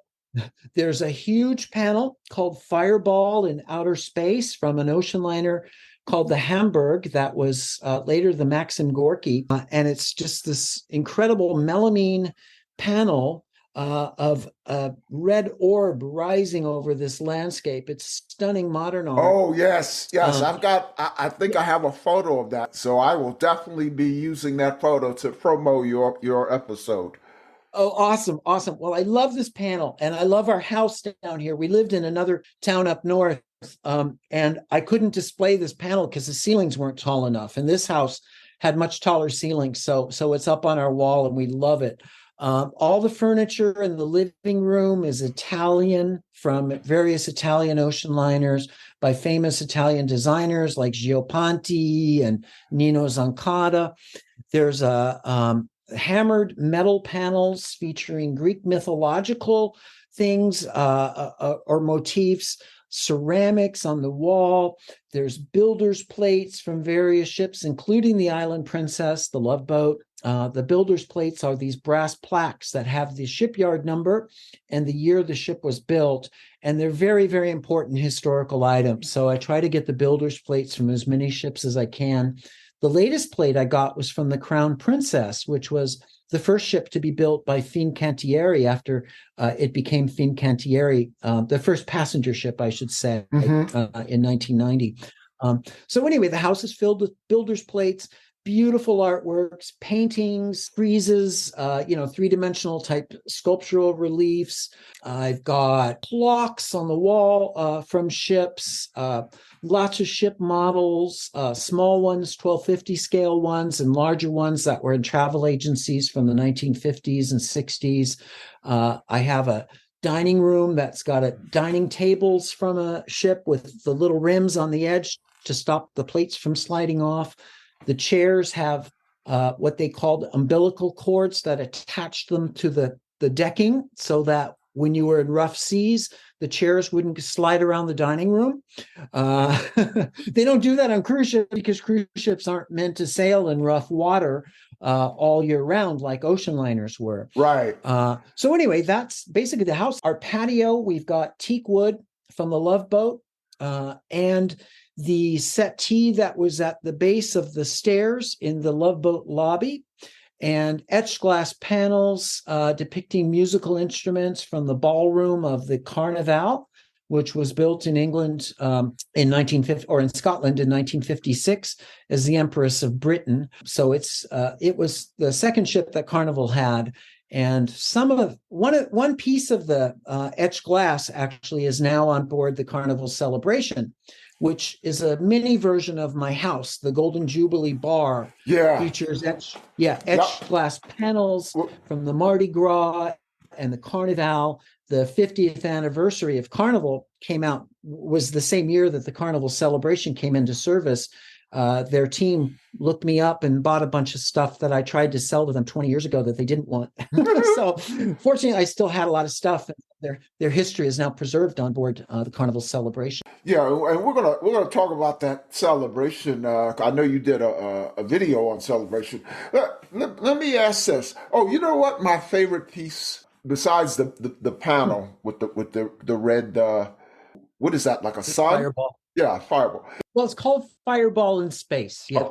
[SPEAKER 3] there's a huge panel called Fireball in Outer Space from an ocean liner called the Hamburg that was later the Maxim Gorky. And it's just this incredible melamine panel of a red orb rising over this landscape. It's stunning modern art.
[SPEAKER 2] Oh, yes, yes. I think I have a photo of that. So I will definitely be using that photo to promote your episode.
[SPEAKER 3] Oh, awesome. Awesome. Well, I love this panel and I love our house down here. We lived in another town up north, and I couldn't display this panel because the ceilings weren't tall enough. And this house had much taller ceilings. So it's up on our wall and we love it. All the furniture in the living room is Italian, from various Italian ocean liners by famous Italian designers like Gio Ponti and Nino Zancada. There's a hammered metal panels featuring Greek mythological things or motifs, ceramics on the wall. There's builder's plates from various ships, including the Island Princess, the Love Boat. The builder's plates are these brass plaques that have the shipyard number and the year the ship was built. And they're very, very important historical items. So I try to get the builder's plates from as many ships as I can. The latest plate I got was from the Crown Princess, which was the first ship to be built by Fincantieri after it became Fincantieri, the first passenger ship, I should say, in 1990. So anyway, the house is filled with builder's plates, beautiful artworks, paintings, friezes, three-dimensional type sculptural reliefs. I've got clocks on the wall from ships, lots of ship models, small ones, 1250 scale ones, and larger ones that were in travel agencies from the 1950s and 60s. I have a dining room that's got dining tables from a ship with the little rims on the edge to stop the plates from sliding off. The chairs have what they called umbilical cords that attached them to the decking so that when you were in rough seas, the chairs wouldn't slide around the dining room. They don't do that on cruise ships because cruise ships aren't meant to sail in rough water all year round like ocean liners were.
[SPEAKER 2] Right.
[SPEAKER 3] So anyway, that's basically the house. Our patio, we've got teak wood from the Love Boat and the settee that was at the base of the stairs in the Love Boat lobby, and etched glass panels depicting musical instruments from the ballroom of the Carnival, which was built in England in 1950 or in Scotland in 1956 as the Empress of Britain. So it was the second ship that Carnival had. And one piece of the etched glass actually is now on board the Carnival Celebration, which is a mini version of my house. The Golden Jubilee Bar features etched glass panels from the Mardi Gras and the Carnival. The 50th anniversary of Carnival was the same year that the Carnival Celebration came into service. Their team looked me up and bought a bunch of stuff that I tried to sell to them 20 years ago that they didn't want. So fortunately, I still had a lot of stuff. Their history is now preserved on board the Carnival Celebration.
[SPEAKER 2] Yeah, and we're gonna talk about that celebration. I know you did a video on celebration. Let me ask this. Oh, you know what? My favorite piece, besides the panel with the red, what is that? Like a sun?
[SPEAKER 3] Fireball.
[SPEAKER 2] Yeah, fireball.
[SPEAKER 3] Well, it's called Fireball in Space. Yeah.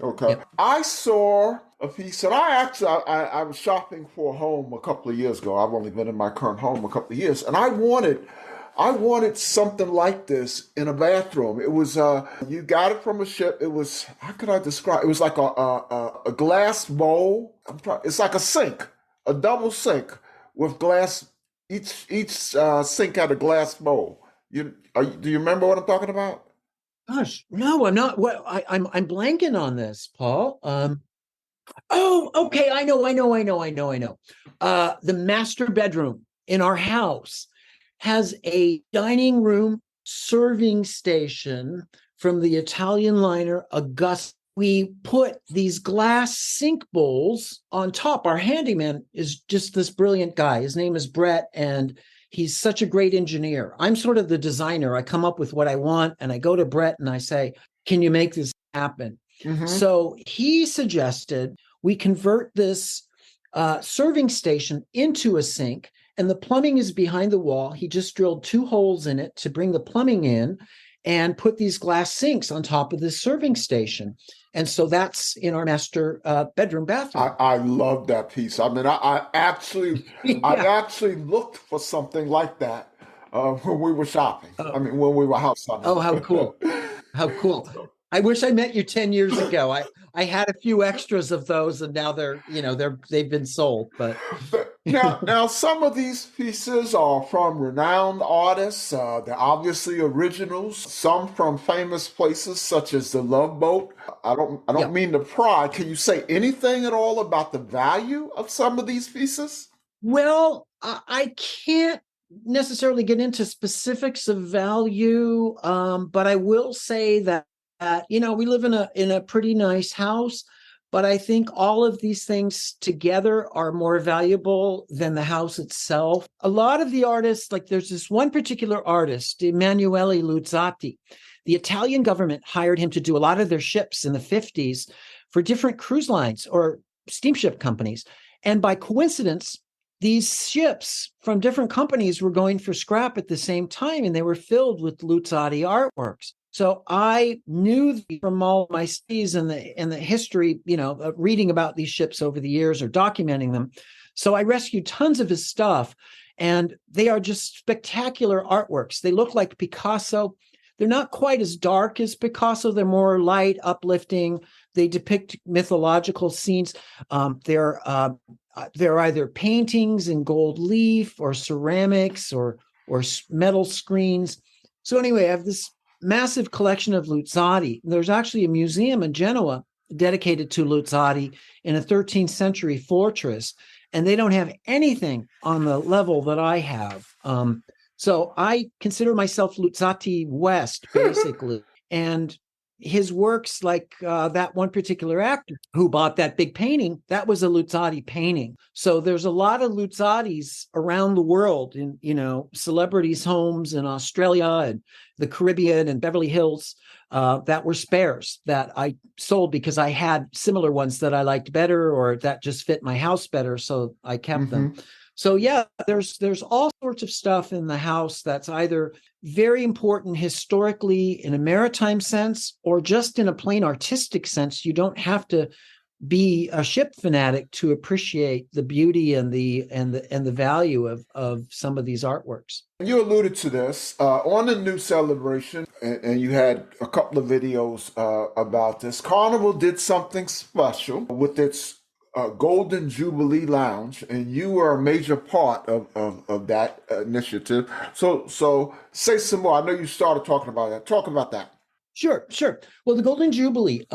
[SPEAKER 2] Okay.
[SPEAKER 3] Yep.
[SPEAKER 2] I saw a piece that I was shopping for a home a couple of years ago. I've only been in my current home a couple of years, and I wanted something like this in a bathroom. It was you got it from a ship. It was, how could I describe? It was like a glass bowl. It's like a sink, a double sink with glass. Each sink had a glass bowl. Do you remember what I'm talking about?
[SPEAKER 3] Gosh, no, I'm not. Well, I'm blanking on this, Paul. Oh, okay, I know. The master bedroom in our house has a dining room serving station from the Italian liner Augusta. We put these glass sink bowls on top. Our handyman is just this brilliant guy. His name is Brett, and He's such a great engineer. I'm sort of the designer. I come up with what I want and I go to Brett and I say, can you make this happen? So he suggested we convert this serving station into a sink, and the plumbing is behind the wall. He just drilled 2 holes in it to bring the plumbing in and put these glass sinks on top of this serving station. And so that's in our master bedroom bathroom.
[SPEAKER 2] I love that piece. I mean, I actually looked for something like that when we were shopping. I mean, when we were house shopping.
[SPEAKER 3] Oh, how cool. How cool. I wish I met you 10 years ago. I had a few extras of those, and now they've been sold. But
[SPEAKER 2] now some of these pieces are from renowned artists. They're obviously originals. Some from famous places such as the Love Boat. I don't mean to pry. Can you say anything at all about the value of some of these pieces?
[SPEAKER 3] Well, I can't necessarily get into specifics of value, but I will say that we live in a pretty nice house, but I think all of these things together are more valuable than the house itself. A lot of the artists, like there's this one particular artist, Emanuele Luzzati. The Italian government hired him to do a lot of their ships in the 50s for different cruise lines or steamship companies. And by coincidence, these ships from different companies were going for scrap at the same time, and they were filled with Luzzati artworks. So I knew from all my studies and the history, reading about these ships over the years or documenting them. So I rescued tons of his stuff, and they are just spectacular artworks. They look like Picasso. They're not quite as dark as Picasso. They're more light, uplifting. They depict mythological scenes. They're either paintings in gold leaf or ceramics or metal screens. So anyway, I have this massive collection of Luzzati. There's actually a museum in Genoa dedicated to Luzzati in a 13th century fortress, and they don't have anything on the level that I have. So I consider myself Luzzati West, basically. And his works, like that one particular actor who bought that big painting, that was a Luzzati painting. So there's a lot of Luzzatis around the world in, celebrities' homes in Australia and the Caribbean and Beverly Hills that were spares that I sold because I had similar ones that I liked better or that just fit my house better. So I kept them. So yeah, there's all sorts of stuff in the house that's either very important historically in a maritime sense or just in a plain artistic sense. You don't have to be a ship fanatic to appreciate the beauty and the value of some of these artworks.
[SPEAKER 2] You alluded to this on the new celebration, and you had a couple of videos about this. Carnival did something special with its Golden Jubilee Lounge, and you were a major part of that initiative. So say some more. I know you started talking about that. Talk about that.
[SPEAKER 3] Sure. Well, the Golden Jubilee,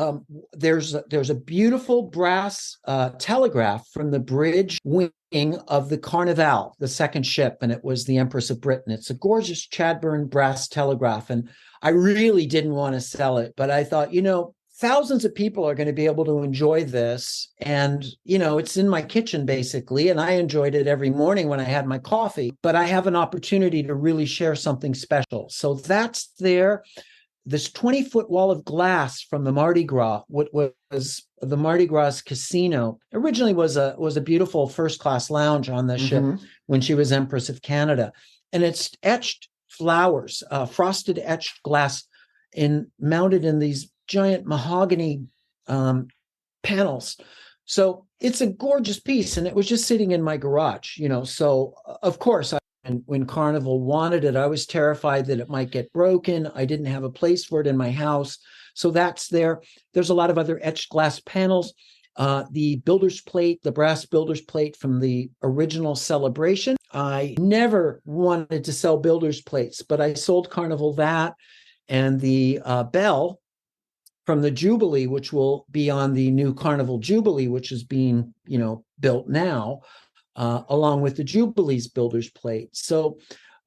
[SPEAKER 3] there's a beautiful brass telegraph from the bridge wing of the Carnival, the second ship, and it was the Empress of Britain. It's a gorgeous Chadbourne brass telegraph, and I really didn't want to sell it, but I thought, thousands of people are going to be able to enjoy this. And, it's in my kitchen, basically. And I enjoyed it every morning when I had my coffee. But I have an opportunity to really share something special. So that's there. This 20-foot wall of glass from the Mardi Gras, what was the Mardi Gras casino, originally was a beautiful first-class lounge on the ship when she was Empress of Canada. And it's etched flowers, frosted etched glass mounted in these giant mahogany panels. So it's a gorgeous piece, and it was just sitting in my garage, So of course, when Carnival wanted it, I was terrified that it might get broken. I didn't have a place for it in my house. So that's there. There's a lot of other etched glass panels. The builder's plate, the brass builder's plate from the original celebration. I never wanted to sell builder's plates, but I sold Carnival that, and the bell from the Jubilee, which will be on the new Carnival Jubilee, which is being, built now, along with the Jubilee's builder's plate. So,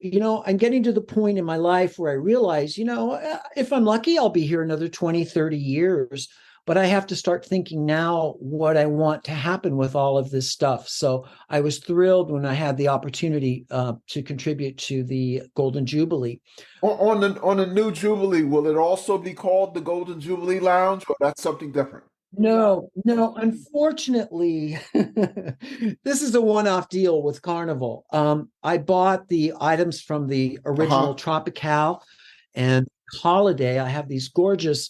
[SPEAKER 3] I'm getting to the point in my life where I realize, if I'm lucky, I'll be here another 20, 30 years. but I have to start thinking now what I want to happen with all of this stuff. So I was thrilled when I had the opportunity to contribute to the Golden Jubilee.
[SPEAKER 2] On the new Jubilee, will it also be called the Golden Jubilee Lounge, or that's something different?
[SPEAKER 3] No, unfortunately, this is a one-off deal with Carnival. I bought the items from the original
[SPEAKER 2] Uh-huh.
[SPEAKER 3] Tropical and Holiday. I have these gorgeous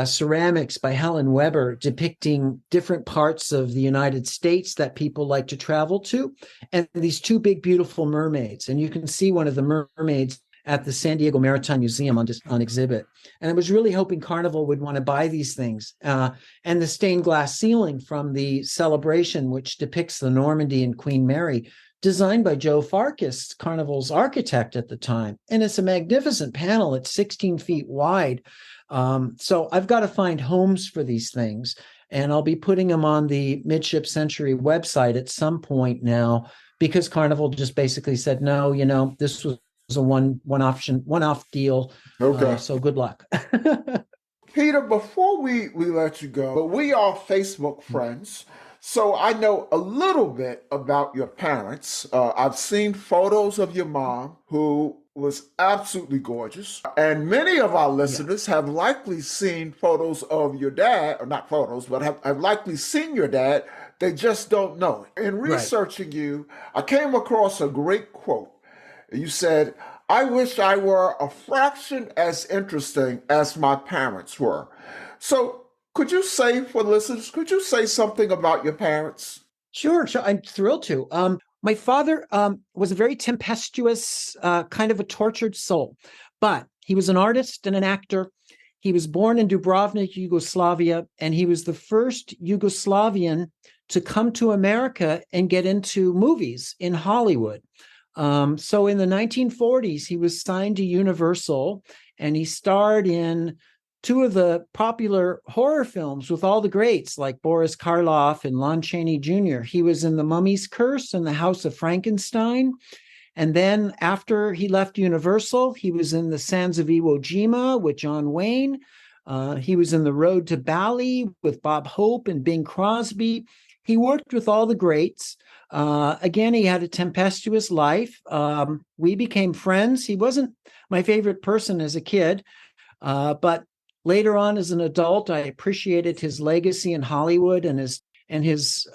[SPEAKER 3] ceramics by Helen Weber depicting different parts of the United States that people like to travel to, and these two big, beautiful mermaids. And you can see one of the mermaids at the San Diego Maritime Museum on exhibit. And I was really hoping Carnival would want to buy these things. And the stained glass ceiling from the celebration, which depicts the Normandy and Queen Mary, designed by Joe Farkas, Carnival's architect at the time. And it's a magnificent panel. It's 16 feet wide. So I've got to find homes for these things. And I'll be putting them on the Midship Century website at some point now, because Carnival just basically said, no, this was a one-off deal.
[SPEAKER 2] Okay.
[SPEAKER 3] So good luck.
[SPEAKER 2] Peter, before we let you go, we are Facebook friends, so I know a little bit about your parents. I've seen photos of your mom, who was absolutely gorgeous, and many of our listeners have likely seen photos of your dad, or not photos, but have likely seen your dad. They just don't know it. In researching you, I came across a great quote. You said, "I wish I were a fraction as interesting as my parents were." So could you say, for listeners, could you say something about your parents?
[SPEAKER 3] Sure. I'm thrilled to. My father was a very tempestuous, kind of a tortured soul, but he was an artist and an actor. He was born in Dubrovnik, Yugoslavia, and he was the first Yugoslavian to come to America and get into movies in Hollywood. So in the 1940s, he was signed to Universal, and he starred in two of the popular horror films with all the greats like Boris Karloff and Lon Chaney Jr. He was in The Mummy's Curse and The House of Frankenstein. And then after he left Universal, he was in The Sands of Iwo Jima with John Wayne. He was in The Road to Bali with Bob Hope and Bing Crosby. He worked with all the greats. Again, he had a tempestuous life. We became friends. He wasn't my favorite person as a kid, but later on as an adult, I appreciated his legacy in Hollywood, and his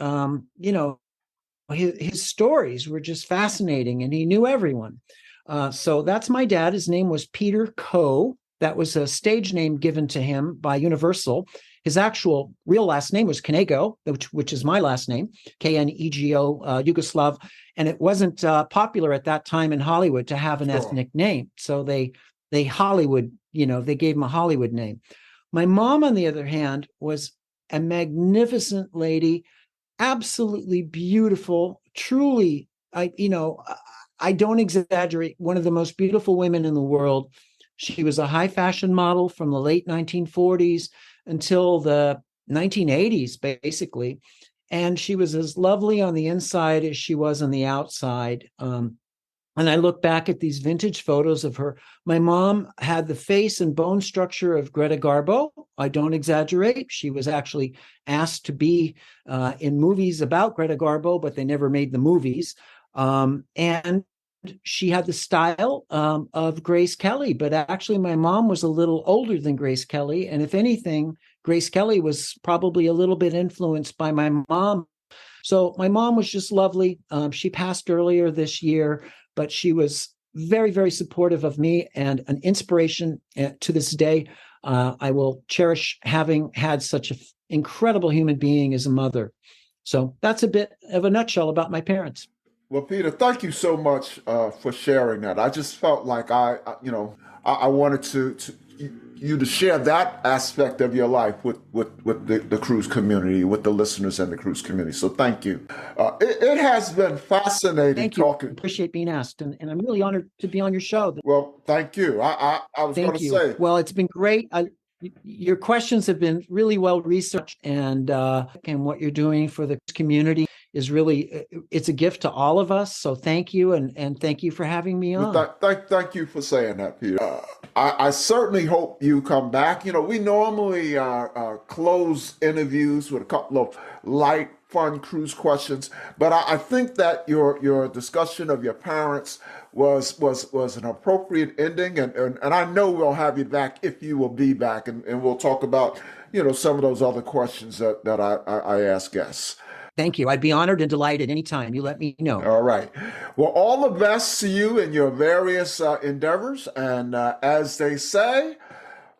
[SPEAKER 3] stories were just fascinating, and he knew everyone. So that's my dad. His name was Peter Knego. That was a stage name given to him by Universal. His actual real last name was Knego, which is my last name, Knego, Yugoslav. And it wasn't popular at that time in Hollywood to have an ethnic name. So they Hollywood, they gave him a Hollywood name. My mom, on the other hand, was a magnificent lady, absolutely beautiful, truly, I don't exaggerate, one of the most beautiful women in the world. She was a high fashion model from the late 1940s until the 1980s, basically. And she was as lovely on the inside as she was on the outside. And I look back at these vintage photos of her. My mom had the face and bone structure of Greta Garbo. I don't exaggerate. She was actually asked to be in movies about Greta Garbo, but they never made the movies. And she had the style of Grace Kelly, but actually my mom was a little older than Grace Kelly. And if anything, Grace Kelly was probably a little bit influenced by my mom. So my mom was just lovely. She passed earlier this year, but she was very, very supportive of me and an inspiration to this day. I will cherish having had such an incredible human being as a mother. So that's a bit of a nutshell about my parents.
[SPEAKER 2] Well, Peter, thank you so much for sharing that. I just felt like I wanted you to share that aspect of your life with the cruise community, with the listeners and the cruise community. So thank you. It has been fascinating
[SPEAKER 3] Thank you.
[SPEAKER 2] talking.
[SPEAKER 3] I appreciate being asked, and I'm really honored to be on your show.
[SPEAKER 2] Well, thank you. I was going
[SPEAKER 3] Thank
[SPEAKER 2] to
[SPEAKER 3] you.
[SPEAKER 2] say.
[SPEAKER 3] Well, it's been great. Your questions have been really well researched, and what you're doing for the community is really, it's a gift to all of us. So thank you, and thank you for having me on.
[SPEAKER 2] Thank you for saying that, Peter. I certainly hope you come back. We normally close interviews with a couple of light, fun cruise questions, but I think that your discussion of your parents was an appropriate ending, and I know we'll have you back if you will be back, and we'll talk about some of those other questions that I ask guests.
[SPEAKER 3] Thank you. I'd be honored and delighted anytime. You let me know.
[SPEAKER 2] All right. Well, all the best to you in your various endeavors. And as they say,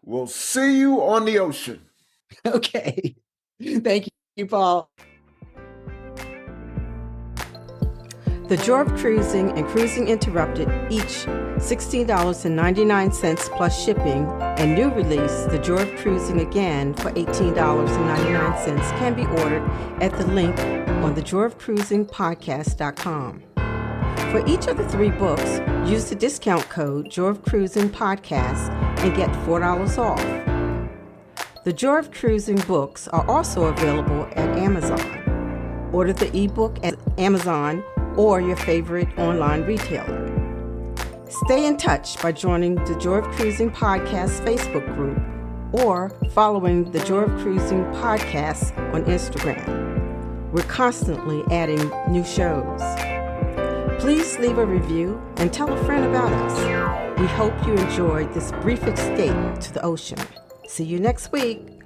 [SPEAKER 2] we'll see you on the ocean.
[SPEAKER 3] Okay. Thank you, Paul.
[SPEAKER 1] The Joy of Cruising and Cruising Interrupted, each $16.99 plus shipping, and new release, The Joy of Cruising Again for $18.99 can be ordered at the link on thejoyofcruisingpodcast.com. For each of the 3 books, use the discount code Joy of Cruising Podcast and get $4 off. The Joy of Cruising books are also available at Amazon. Order the ebook at Amazon or your favorite online retailer. Stay in touch by joining the Joy of Cruising Podcast Facebook group or following the Joy of Cruising Podcast on Instagram. We're constantly adding new shows. Please leave a review and tell a friend about us. We hope you enjoyed this brief escape to the ocean. See you next week.